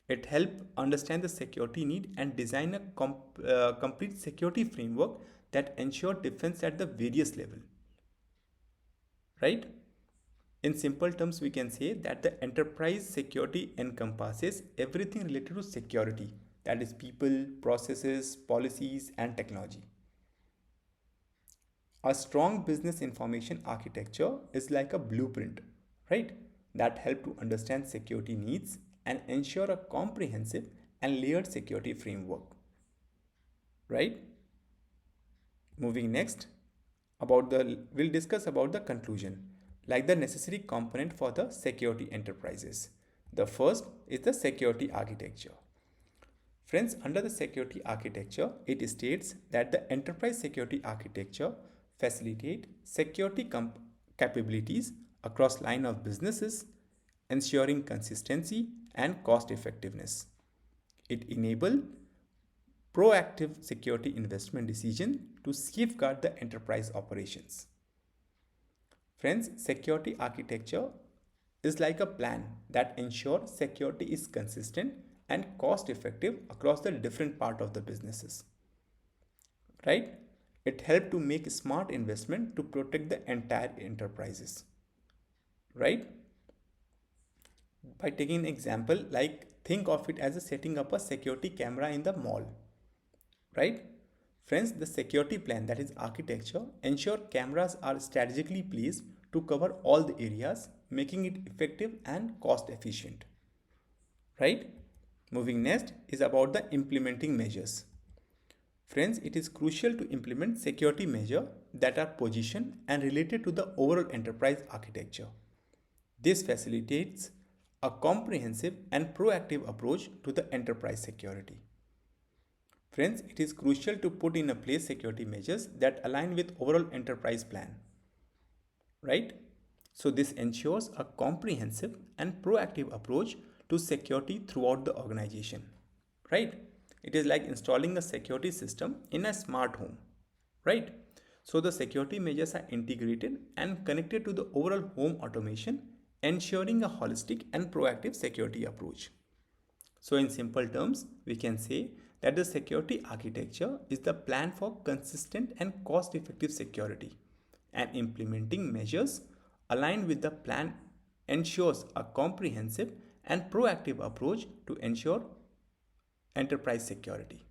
Speaker 1: It help understand the security need and design a complete security framework that ensure defense at the various level, right? In simple terms, we can say that the enterprise security encompasses everything related to security, that is people, processes, policies and technology. A strong business information architecture is like a blueprint, right? That help to understand security needs and ensure a comprehensive and layered security framework, right? Moving next, we'll discuss about the conclusion, like the necessary component for the security enterprises. The first is the security architecture. Friends, under the security architecture, it states that the enterprise security architecture facilitate security capabilities across line of businesses, ensuring consistency and cost effectiveness. It enable proactive security investment decision to safeguard the enterprise operations. Friends, security architecture is like a plan that ensures security is consistent and cost effective across the different part of the businesses, right? It helps to make smart investment to protect the entire enterprises, right? By taking an example, like think of it as a setting up a security camera in the mall, right? Friends, the security plan, that is architecture, ensure cameras are strategically placed to cover all the areas, making it effective and cost efficient, right? Moving next is about the implementing measures. Friends, it is crucial to implement security measures that are positioned and related to the overall enterprise architecture. This facilitates a comprehensive and proactive approach to the enterprise security. Friends, it is crucial to put in place security measures that align with overall enterprise plan, right? So this ensures a comprehensive and proactive approach to security throughout the organization, right? It is like installing a security system in a smart home, right? So the security measures are integrated and connected to the overall home automation, ensuring a holistic and proactive security approach. So in simple terms, we can say that the security architecture is the plan for consistent and cost-effective security, and implementing measures aligned with the plan ensures a comprehensive and proactive approach to ensure enterprise security,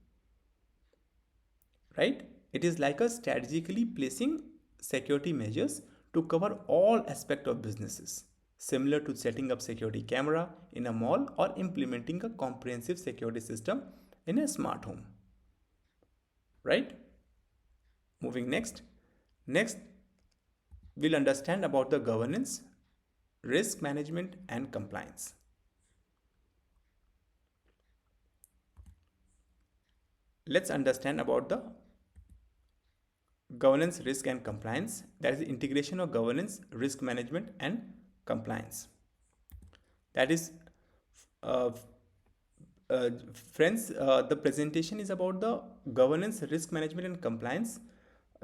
Speaker 1: right? It is like a strategically placing security measures to cover all aspects of businesses, similar to setting up security camera in a mall or implementing a comprehensive security system in a smart home, right? Moving next we'll understand about the governance, risk management and compliance. Let's understand about the governance, risk and compliance. That is the integration of governance, risk management and compliance. That is uh, friends, the presentation is about the governance, risk management and compliance.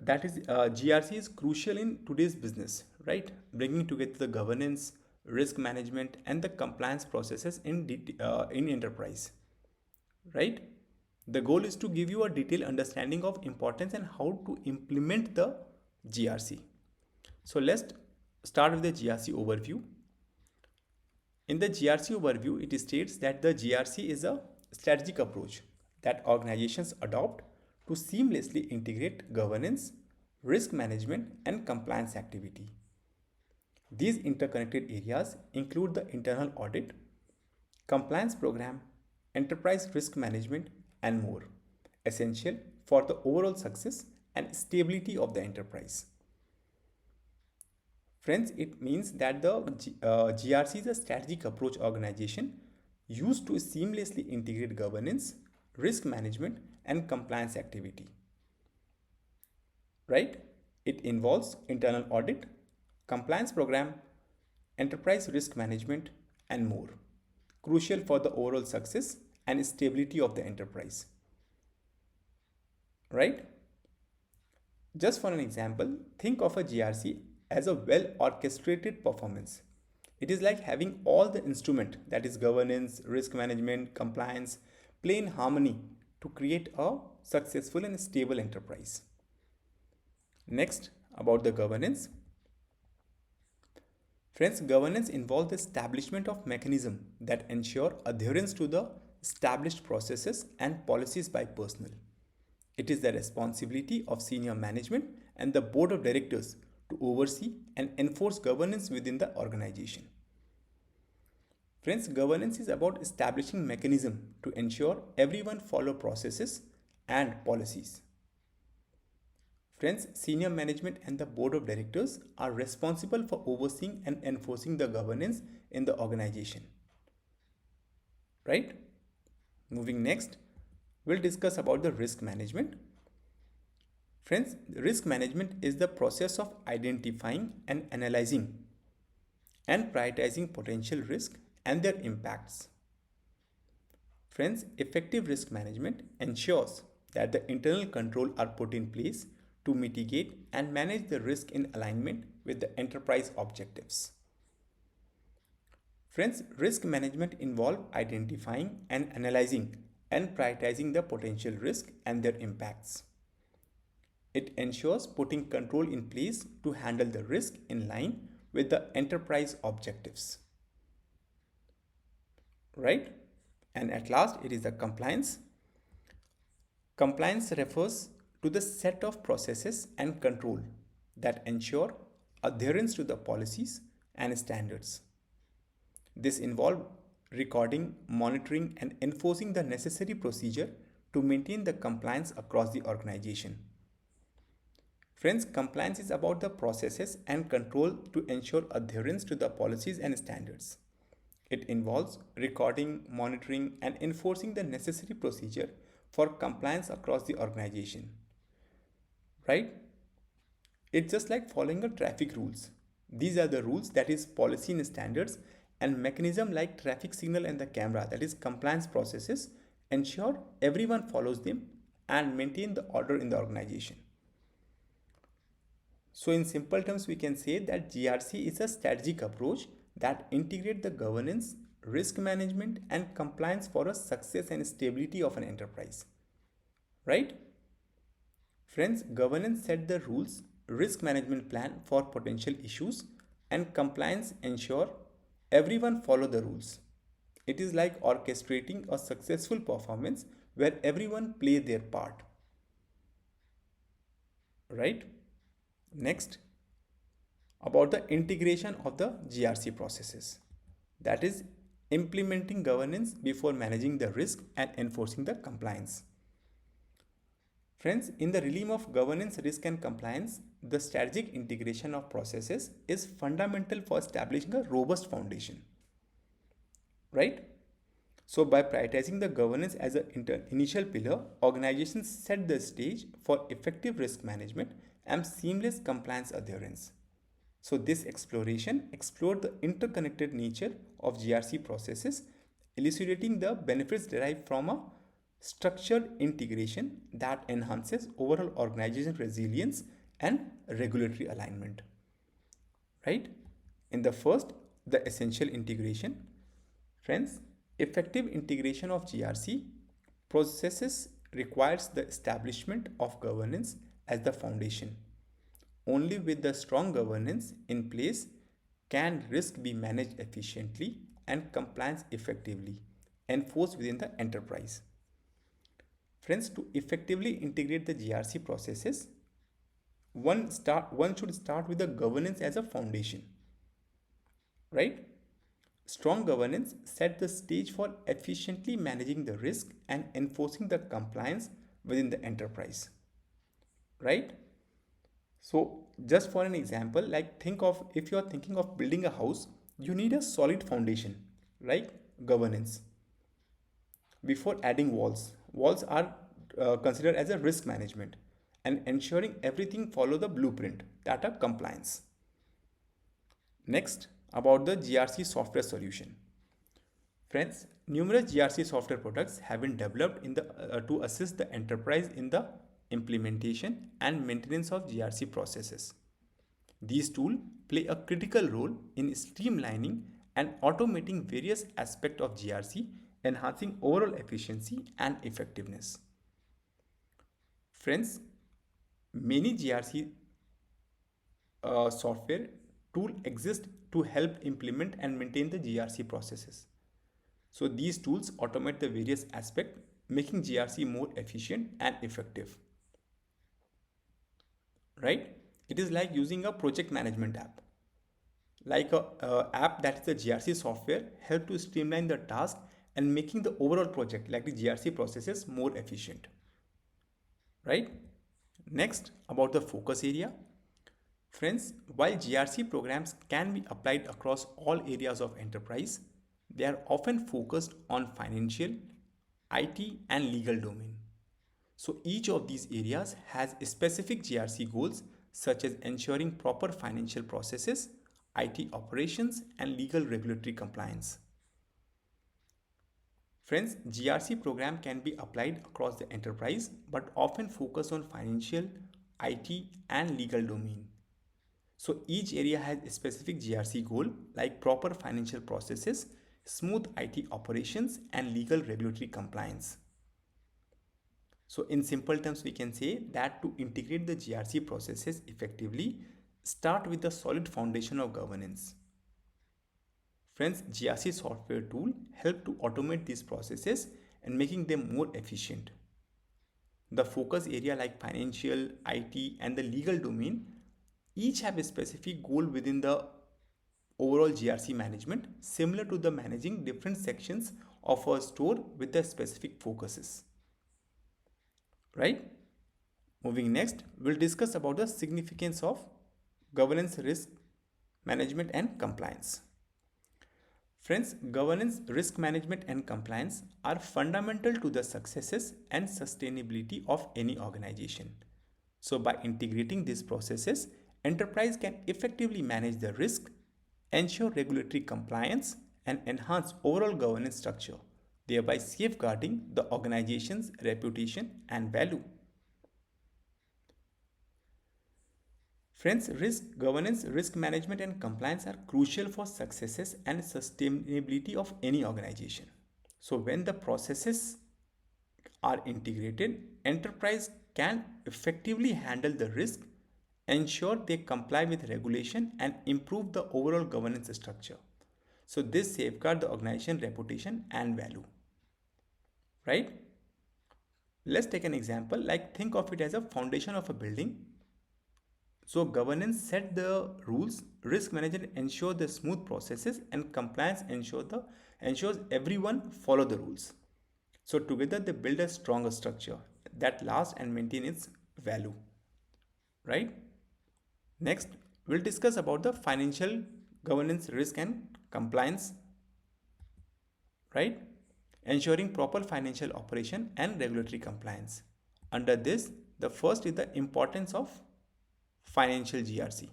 Speaker 1: That is GRC is crucial in today's business, right? Bringing together the governance, risk management and the compliance processes in enterprise, right? The goal is to give you a detailed understanding of importance and how to implement the GRC. So let's start with the GRC overview. In the GRC overview, it states that the GRC is a strategic approach that organizations adopt to seamlessly integrate governance, risk management, and compliance activity. These interconnected areas include the internal audit, compliance program, enterprise risk management, and more, essential for the overall success and stability of the enterprise. Friends, it means that the GRC is a strategic approach organization used to seamlessly integrate governance, risk management, and compliance activity. Right? It involves internal audit, compliance program, enterprise risk management, and more, crucial for the overall success and stability of the enterprise. Right? Just for an example, think of a GRC as a well orchestrated performance. It is like having all the instrument, that is governance, risk management, compliance, play in harmony to create a successful and stable enterprise. Next, about the governance. Friends, governance involves the establishment of mechanisms that ensure adherence to the established processes and policies by personnel. It is the responsibility of senior management and the board of directors to oversee and enforce governance within the organization. Friends, governance is about establishing mechanisms to ensure everyone follow processes and policies. Friends, senior management and the board of directors are responsible for overseeing and enforcing the governance in the organization. Right? Moving next, we'll discuss about the risk management. Friends, risk management is the process of identifying and analyzing and prioritizing potential risk and their impacts. Friends, effective risk management ensures that the internal controls are put in place to mitigate and manage the risk in alignment with the enterprise objectives. Friends, risk management involves identifying and analyzing and prioritizing the potential risk and their impacts. It ensures putting control in place to handle the risk in line with the enterprise objectives. Right? And at last, it is the compliance. Compliance refers to the set of processes and control that ensure adherence to the policies and standards. This involves recording, monitoring, and enforcing the necessary procedure to to maintain the compliance across the organization. Friends, compliance is about the processes and control to ensure adherence to the policies and standards. It involves recording, monitoring, and enforcing the necessary procedure for compliance across the organization. Right? It's just like following a traffic rules. These are the rules, that is policy and standards, and mechanism like traffic signal and the camera, that is compliance processes, ensure everyone follows them and maintain the order in the organization. So in simple terms, we can say that GRC is a strategic approach that integrates the governance, risk management, and compliance for a success and stability of an enterprise. Right? Friends, governance set the rules, risk management plan for potential issues, and compliance ensure everyone follow the rules. It is like orchestrating a successful performance where everyone play their part. Right? Next, about the integration of the GRC processes. That is implementing governance before managing the risk and enforcing the compliance. Friends, in the realm of governance, risk and compliance, the strategic integration of processes is fundamental for establishing a robust foundation. Right? So by prioritizing the governance as an initial pillar, organizations set the stage for effective risk management and seamless compliance adherence. So this exploration explored the interconnected nature of GRC processes, elucidating the benefits derived from a structured integration that enhances overall organization resilience and regulatory alignment. Right? In the first, the essential integration. Friends, effective integration of GRC processes requires the establishment of governance as the foundation. Only with the strong governance in place can risk be managed efficiently and compliance effectively enforced within the enterprise. Friends, to effectively integrate the GRC processes, one should start with the governance as a foundation. Right? Strong governance set the stage for efficiently managing the risk and enforcing the compliance within the enterprise. Right? So, just for an example, like think of, if you are thinking of building a house, you need a solid foundation, like governance. Before adding walls, walls are considered as a risk management and ensuring everything follow the blueprint, that are compliance. Next, about the GRC software solution. Friends, numerous GRC software products have been developed to assist the enterprise in the implementation and maintenance of GRC processes. These tools play a critical role in streamlining and automating various aspects of GRC, enhancing overall efficiency and effectiveness. Friends, many GRC software tool exist to help implement and maintain the GRC processes. So these tools automate the various aspects, making GRC more efficient and effective. Right? It is like using a project management app. Like a app that is the GRC software help to streamline the task and making the overall project like the GRC processes more efficient. Right? Next, about the focus area. Friends, while GRC programs can be applied across all areas of enterprise, they are often focused on financial, IT, and legal domain. So each of these areas has specific GRC goals such as ensuring proper financial processes, IT operations, and legal regulatory compliance. Friends, GRC program can be applied across the enterprise but often focus on financial, IT, and legal domain. So each area has a specific GRC goal like proper financial processes, smooth IT operations, and legal regulatory compliance. So in simple terms, we can say that to integrate the GRC processes effectively, start with a solid foundation of governance. Friends, GRC software tool help to automate these processes and making them more efficient. The focus area like financial, IT, and the legal domain each have a specific goal within the overall GRC management, similar to the managing different sections of a store with the specific focuses. right? Moving next, we'll discuss about the significance of governance, risk management and compliance. Friends, governance, risk management and compliance are fundamental to the successes and sustainability of any organization. So by integrating these processes, enterprise can effectively manage the risk, ensure regulatory compliance and enhance overall governance structure, thereby safeguarding the organization's reputation and value. Friends, risk governance, risk management, and compliance are crucial for successes and sustainability of any organization. So, when the processes are integrated, enterprise can effectively handle the risk, ensure they comply with regulation, and improve the overall governance structure. So, this safeguard the organization reputation and value. Right? Let's take an example. Like think of it as a foundation of a building. So governance set the rules, risk management ensure the smooth processes, and compliance ensures everyone follow the rules. So together they build a stronger structure that lasts and maintain its value. Right? Next, we'll discuss about the financial governance, risk and compliance. Right? Ensuring proper financial operation and regulatory compliance. Under this, the first is the importance of financial GRC.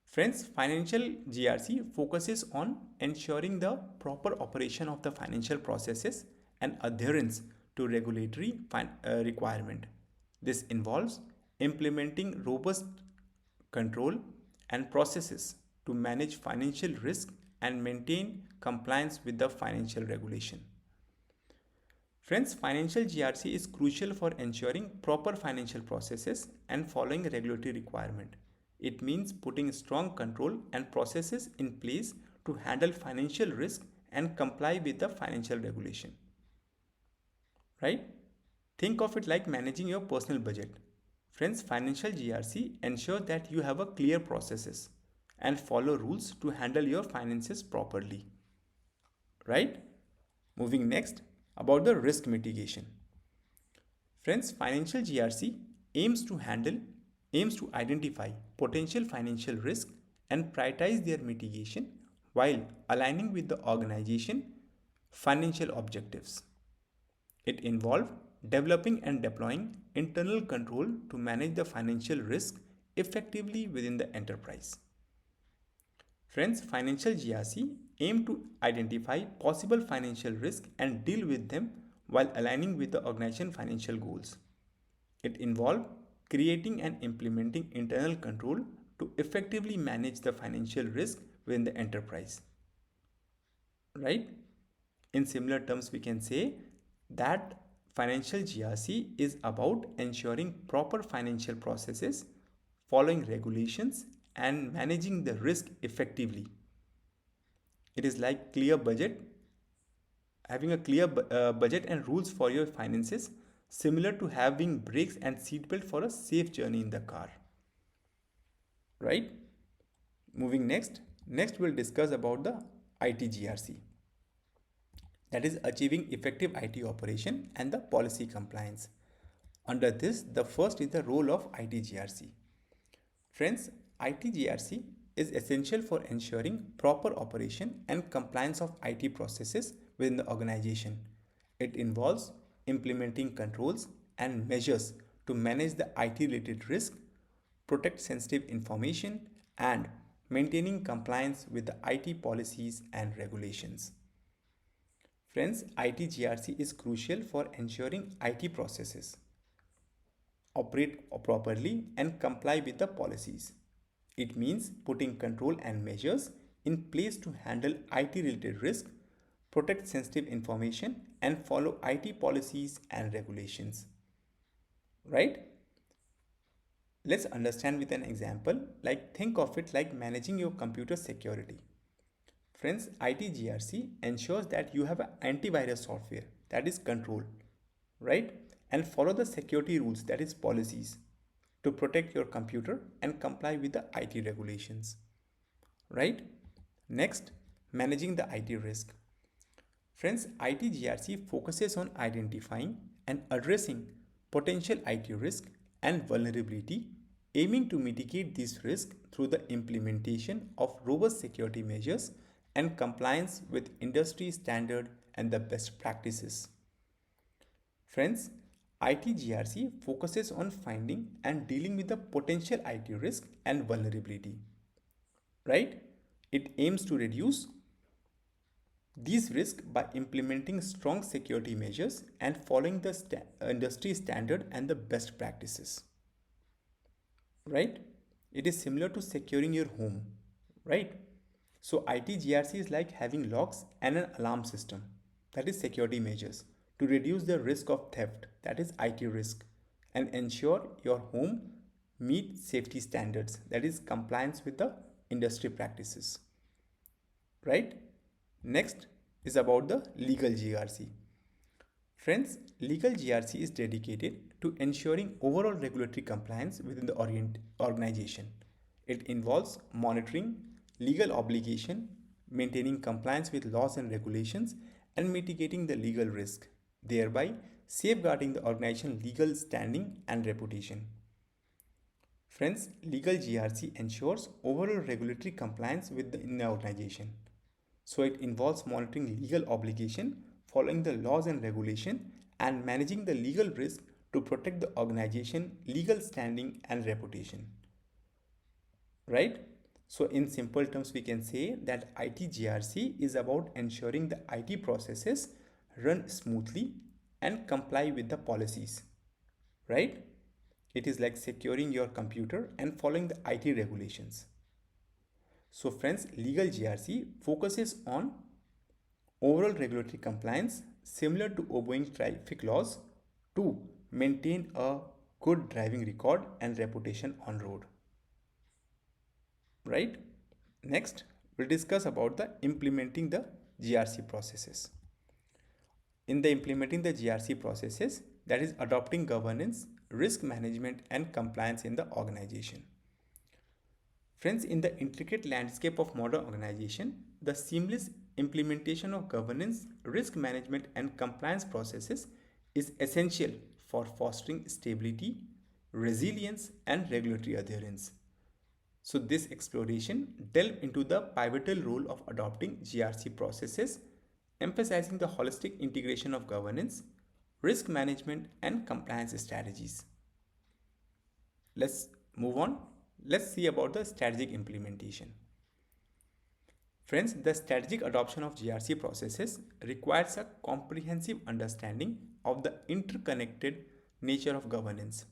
Speaker 1: Friends, financial GRC focuses on ensuring the proper operation of the financial processes and adherence to regulatory requirement. This involves implementing robust control and processes to manage financial risk and maintain compliance with the financial regulation. Friends, financial GRC is crucial for ensuring proper financial processes and following regulatory requirement. It means putting strong control and processes in place to handle financial risk and comply with the financial regulation. Right? Think of it like managing your personal budget. Friends, financial GRC ensures that you have a clear processes and follow rules to handle your finances properly. Right? Moving next, about the risk mitigation. Friends, financial GRC aims to identify potential financial risk and prioritize their mitigation while aligning with the organization financial objectives. It involves developing and deploying internal control to manage the financial risk effectively within the enterprise. Friends, financial GRC aim to identify possible financial risk and deal with them while aligning with the organization financial goals. It involves creating and implementing internal control to effectively manage the financial risk within the enterprise. Right? In similar terms, we can say that financial GRC is about ensuring proper financial processes, following regulations, and managing the risk effectively. It is like clear budget, having a clear budget and rules for your finances, similar to having brakes and seatbelt for a safe journey in the car. Right? Moving next we'll discuss about the ITGRC, that is achieving effective IT operation and the policy compliance. Under this, the first is the role of ITGRC. Friends, ITGRC is essential for ensuring proper operation and compliance of IT processes within the organization. It involves implementing controls and measures to manage the IT related risk, protect sensitive information, and maintaining compliance with the IT policies and regulations. Friends, ITGRC is crucial for ensuring IT processes operate properly and comply with the policies. It means putting control and measures in place to handle IT related risk, protect sensitive information, and follow IT policies and regulations. Right? Let's understand with an example. Like think of it like managing your computer security. Friends, ITGRC ensures that you have an antivirus software that is controlled, right? And follow the security rules, that is policies, to protect your computer and comply with the IT regulations, right? Next, managing the IT risk. Friends, ITGRC focuses on identifying and addressing potential IT risk and vulnerability, aiming to mitigate these risks through the implementation of robust security measures and compliance with industry standard and the best practices. Friends, ITGRC focuses on finding and dealing with the potential IT risk and vulnerability, right? It aims to reduce these risks by implementing strong security measures and following the industry standard and the best practices, right? It is similar to securing your home, right? So ITGRC is like having locks and an alarm system, that is security measures, to reduce the risk of theft, that is IT risk, and ensure your home meets safety standards, that is compliance with the industry practices, right? Next is about the legal GRC. Friends, legal GRC is dedicated to ensuring overall regulatory compliance within the organization. It involves monitoring legal obligation, maintaining compliance with laws and regulations, and mitigating the legal risk, thereby safeguarding the organization's legal standing and reputation. Friends, legal GRC ensures overall regulatory compliance in the organization. So it involves monitoring legal obligation, following the laws and regulation, and managing the legal risk to protect the organization legal standing and reputation. Right? So in simple terms, we can say that ITGRC is about ensuring the IT processes run smoothly and comply with the policies. Right? It is like securing your computer and following the IT regulations. So friends, legal GRC focuses on overall regulatory compliance similar to obeying traffic laws to maintain a good driving record and reputation on road. Right? Next, we'll discuss about the implementing the GRC processes. In the implementing the GRC processes, that is adopting governance, risk management and compliance in the organization. Friends, in the intricate landscape of modern organization, the seamless implementation of governance, risk management, and compliance processes is essential for fostering stability, resilience, and regulatory adherence. So, this exploration delved into the pivotal role of adopting GRC processes, emphasizing the holistic integration of governance, risk management, and compliance strategies. Let's move on. Let's see about the strategic implementation. Friends, the strategic adoption of GRC processes requires a comprehensive understanding of the interconnected nature of governance,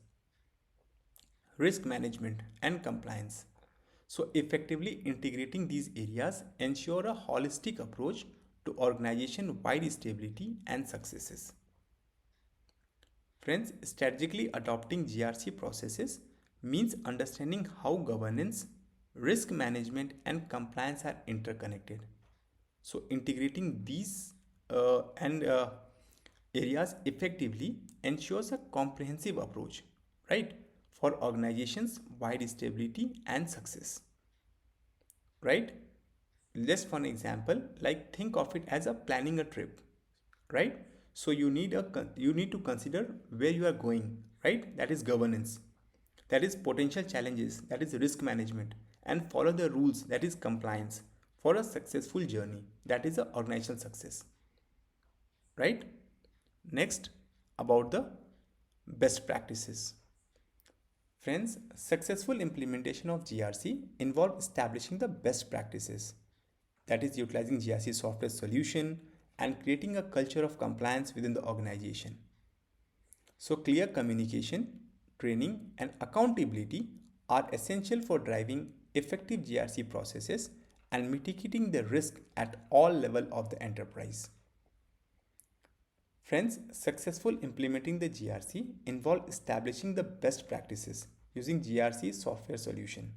Speaker 1: risk management, and compliance. So, effectively integrating these areas ensure a holistic approach to organization-wide stability and successes. Friends, strategically adopting GRC processes means understanding how governance, risk management, and compliance are interconnected. So, integrating these and areas effectively ensures a comprehensive approach, right, for organizations' wide stability and success, right? Just for an example, like think of it as a planning a trip, right? So you need to consider where you are going, right? That is governance, that is potential challenges, that is risk management, and follow the rules, that is compliance, for a successful journey, that is a organizational success, right? Next, about the best practices. Friends, successful implementation of GRC involve establishing the best practices, that is utilizing GRC software solution and creating a culture of compliance within the organization. So clear communication, training and accountability are essential for driving effective GRC processes and mitigating the risk at all levels of the enterprise. Friends, successful implementing the GRC involve establishing the best practices using GRC software solution,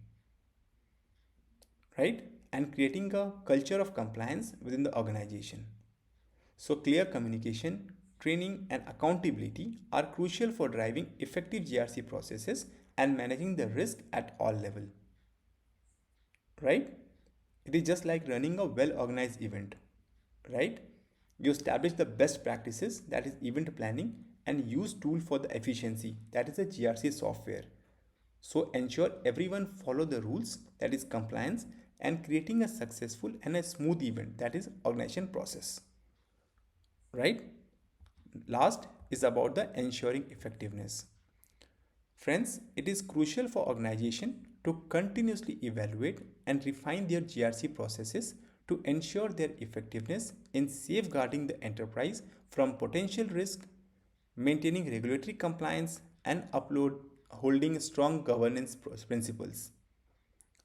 Speaker 1: right? And creating a culture of compliance within the organization. So clear communication, training and accountability are crucial for driving effective GRC processes and managing the risk at all levels, right? It is just like running a well organized event, right? You establish the best practices, that is event planning, and use tool for the efficiency, that is the GRC software. So ensure everyone follow the rules, that is compliance, and creating a successful and a smooth event, that is organization process, right? Last is about the ensuring effectiveness. Friends, it is crucial for organization to continuously evaluate and refine their GRC processes to ensure their effectiveness in safeguarding the enterprise from potential risk, maintaining regulatory compliance, and holding strong governance principles.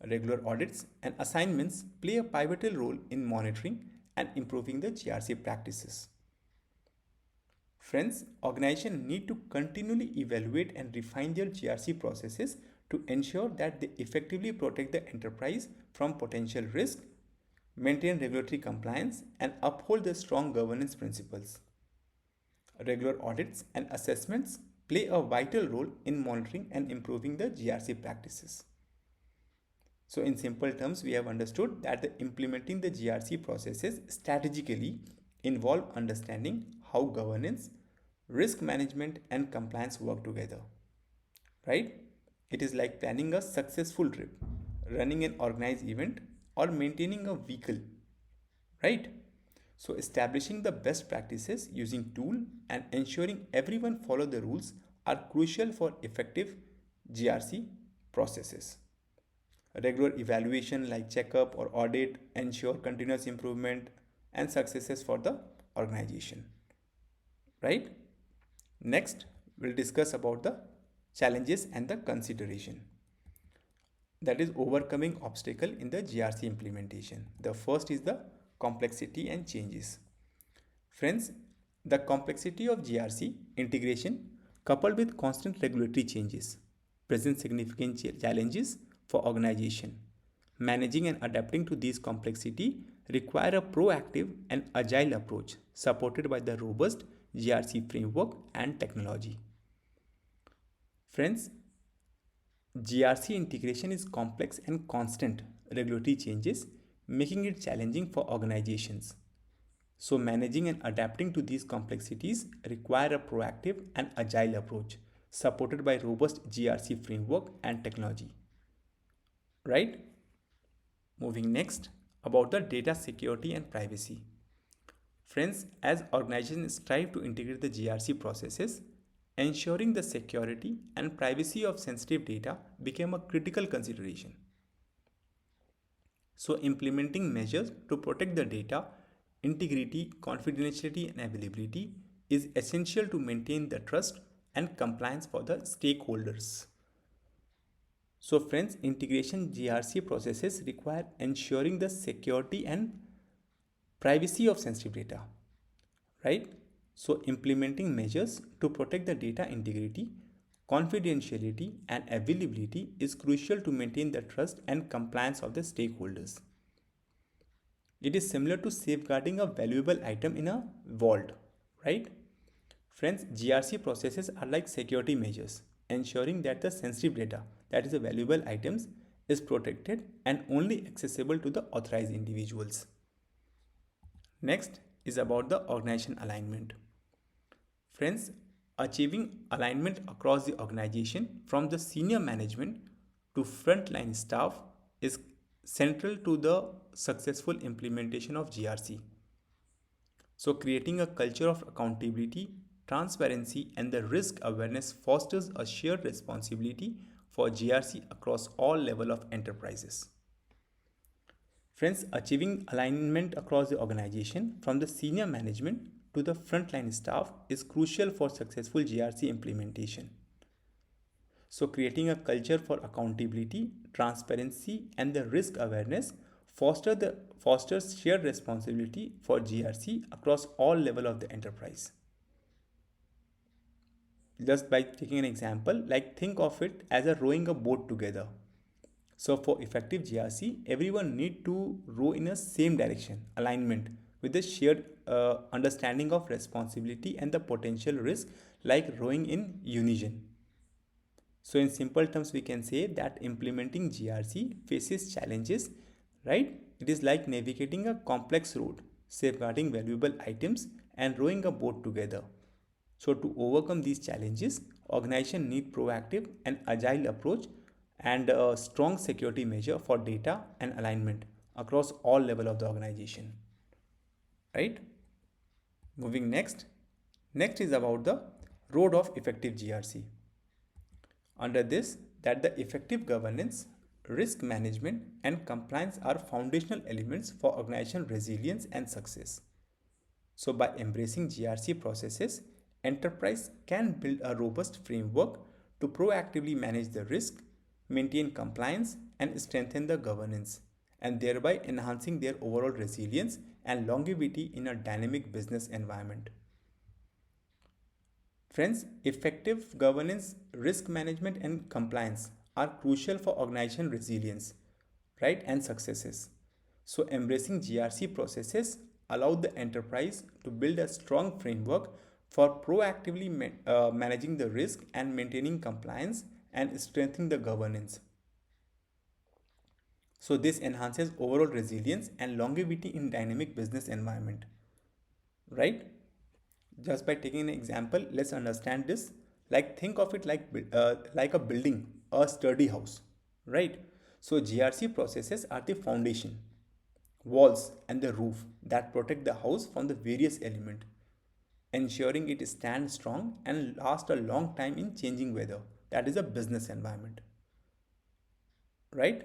Speaker 1: Regular audits and assignments play a pivotal role in monitoring and improving the GRC practices. Friends, organizations need to continually evaluate and refine their GRC processes to ensure that they effectively protect the enterprise from potential risk, maintain regulatory compliance, and uphold the strong governance principles. Regular audits and assessments play a vital role in monitoring and improving the GRC practices. So, in simple terms, we have understood that implementing the GRC processes strategically involve understanding how governance, risk management, and compliance work together. Right? It is like planning a successful trip, running an organized event, or maintaining a vehicle. Right? So, establishing the best practices using tool and ensuring everyone follow the rules are crucial for effective GRC processes. Regular evaluation like checkup or audit ensure continuous improvement and successes for the organization. Right? Next, we'll discuss about the challenges and the consideration. That is overcoming obstacle in the GRC implementation. The first is the complexity and changes. Friends, the complexity of GRC integration coupled with constant regulatory changes present significant challenges for organization. Managing and adapting to these complexity require a proactive and agile approach supported by the robust GRC framework and technology. Friends, GRC integration is complex and constant regulatory changes, making it challenging for organizations. So, managing and adapting to these complexities require a proactive and agile approach supported by robust GRC framework and technology. Right? Moving next about the data security and privacy. Friends, as organizations strive to integrate the GRC processes, ensuring the security and privacy of sensitive data became a critical consideration. So, implementing measures to protect the data integrity, confidentiality, and availability is essential to maintain the trust and compliance for the stakeholders. So, friends, integration GRC processes require ensuring the security and privacy of sensitive data, right? So, implementing measures to protect the data integrity, confidentiality, and availability is crucial to maintain the trust and compliance of the stakeholders. It is similar to safeguarding a valuable item in a vault, right? Friends, GRC processes are like security measures, ensuring that the sensitive data, that is, the valuable items, is protected and only accessible to the authorized individuals. Next is about the organization alignment. Friends, achieving alignment across the organization from the senior management to frontline staff is central to the successful implementation of GRC. So, creating a culture of accountability, transparency, and the risk awareness fosters a shared responsibility for GRC across all levels of enterprises. Friends, achieving alignment across the organization from the senior management to the frontline staff is crucial for successful GRC implementation. So, creating a culture for accountability, transparency, and the risk awareness fosters shared responsibility for GRC across all levels of the enterprise. Just by taking an example, like think of it as a rowing a boat together. So for effective GRC, everyone need to row in a same direction, alignment with the shared understanding of responsibility and the potential risk, like rowing in unison. So in simple terms, we can say that implementing GRC faces challenges, right? It is like navigating a complex road, safeguarding valuable items, and rowing a boat together. So to overcome these challenges, organization need proactive and agile approach and a strong security measure for data and alignment across all level of the organization. Right? Moving next. Next is about the road of effective GRC. Under this, that the effective governance, risk management, and compliance are foundational elements for organizational resilience and success. So, by embracing GRC processes, enterprise can build a robust framework to proactively manage the risk, maintain compliance, and strengthen the governance, and thereby enhancing their overall resilience and longevity in a dynamic business environment. Friends, effective governance, risk management, and compliance are crucial for organization resilience, right, and successes. So, embracing GRC processes allow the enterprise to build a strong framework for proactively managing the risk and maintaining compliance and strengthening the governance. So, this enhances overall resilience and longevity in dynamic business environment, right? Just by taking an example, let's understand this. Like think of it like a building, a sturdy house, right? So GRC processes are the foundation, walls, and the roof that protect the house from the various elements, ensuring it stands strong and lasts a long time in changing weather. That is a business environment, right?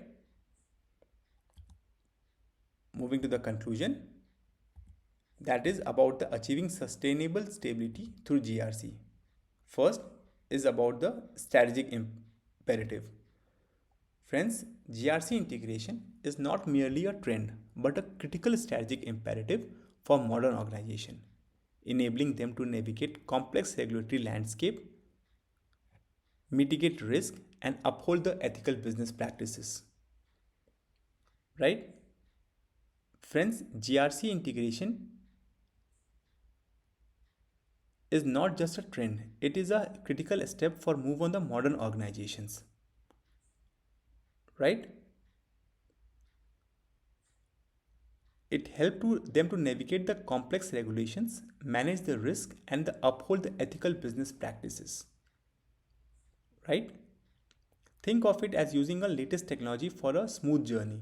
Speaker 1: Moving to the conclusion, that is about the achieving sustainable stability through GRC. First is about the strategic imperative. Friends, GRC integration is not merely a trend but a critical strategic imperative for modern organization, enabling them to navigate complex regulatory landscape, mitigate risk, and uphold the ethical business practices. Right? Friends, GRC integration is not just a trend, it is a critical step for move on the modern organizations. Right? It helped them to navigate the complex regulations, manage the risk, and uphold the ethical business practices. Right? Think of it as using a latest technology for a smooth journey.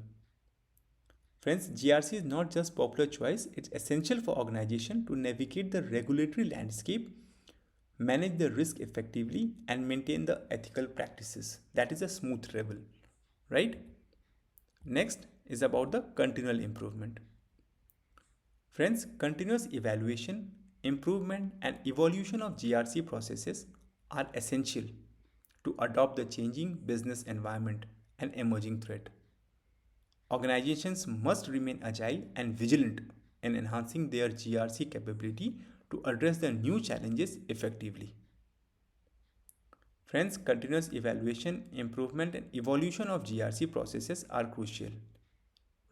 Speaker 1: Friends, GRC is not just popular choice, it's essential for organization to navigate the regulatory landscape, manage the risk effectively, and maintain the ethical practices. That is a smooth travel. Right? Next is about the continual improvement. Friends, continuous evaluation, improvement, and evolution of GRC processes are essential to adopt the changing business environment and emerging threat. Organizations must remain agile and vigilant in enhancing their GRC capability to address the new challenges effectively. Friends, continuous evaluation, improvement, and evolution of GRC processes are crucial,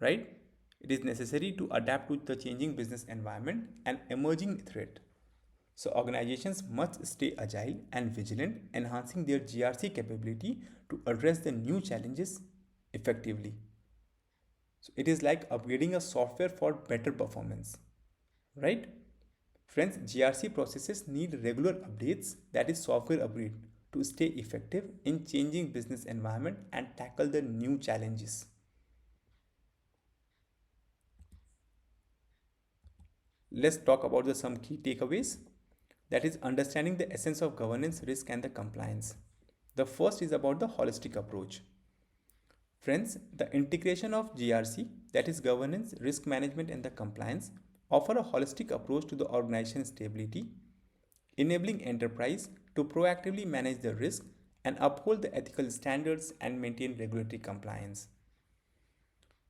Speaker 1: right? It is necessary to adapt to the changing business environment and emerging threat. So organizations must stay agile and vigilant, enhancing their GRC capability to address the new challenges effectively. So it is like upgrading a software for better performance, right? Friends, GRC processes need regular updates, that is software upgrade, to stay effective in changing business environment and tackle the new challenges. Let's talk about some key takeaways. That is understanding the essence of governance, risk, and the compliance. The first is about the holistic approach. Friends, the integration of GRC, that is governance, risk management, and the compliance, offer a holistic approach to the organization stability, enabling enterprise to proactively manage the risk and uphold the ethical standards and maintain regulatory compliance.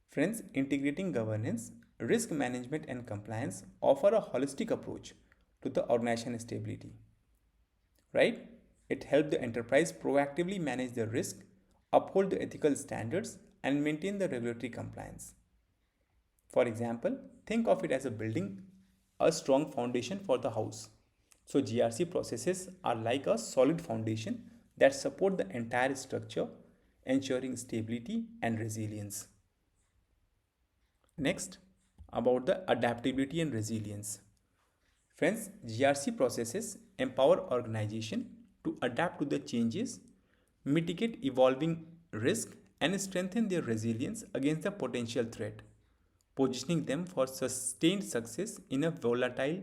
Speaker 1: Friends, integrating governance, risk management, and compliance offer a holistic approach to the organization stability, right? It helps the enterprise proactively manage the risk, uphold the ethical standards, and maintain the regulatory compliance. For example, think of it as a building, a strong foundation for the house. So GRC processes are like a solid foundation that support the entire structure, ensuring stability and resilience. Next, about the adaptability and resilience. Friends, GRC processes empower organization to adapt to the changes, mitigate evolving risk, and strengthen their resilience against the potential threat, positioning them for sustained success in a volatile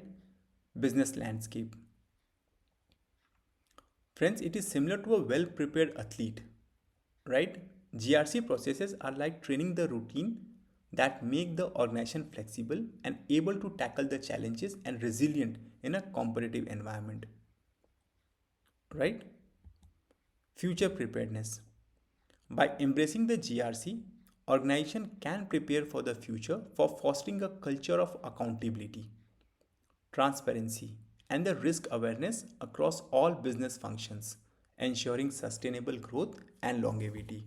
Speaker 1: business landscape. Friends, it is similar to a well prepared athlete, right? GRC processes are like training the routine that make the organization flexible and able to tackle the challenges and resilient in a competitive environment, right? Future preparedness. By embracing the GRC, organization can prepare for the future for fostering a culture of accountability, transparency, and the risk awareness across all business functions, ensuring sustainable growth and longevity.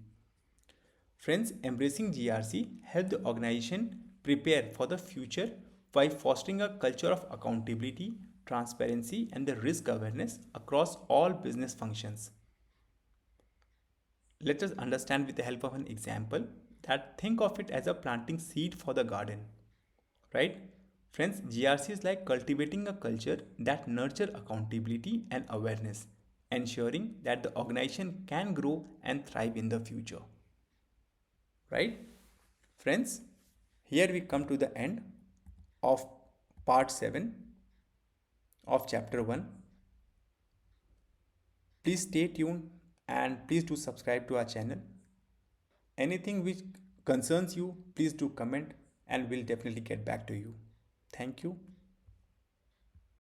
Speaker 1: Friends, embracing GRC help the organization prepare for the future by fostering a culture of accountability, transparency, and the risk awareness across all business functions. Let us understand with the help of an example that think of it as a planting seed for the garden, right? Friends, GRC is like cultivating a culture that nurture accountability and awareness, ensuring that the organization can grow and thrive in the future, right? Friends, here we come to the end of part 7 of chapter 1. Please stay tuned and please do subscribe to our channel. Anything which concerns you, please do comment and we'll definitely get back to you. Thank you.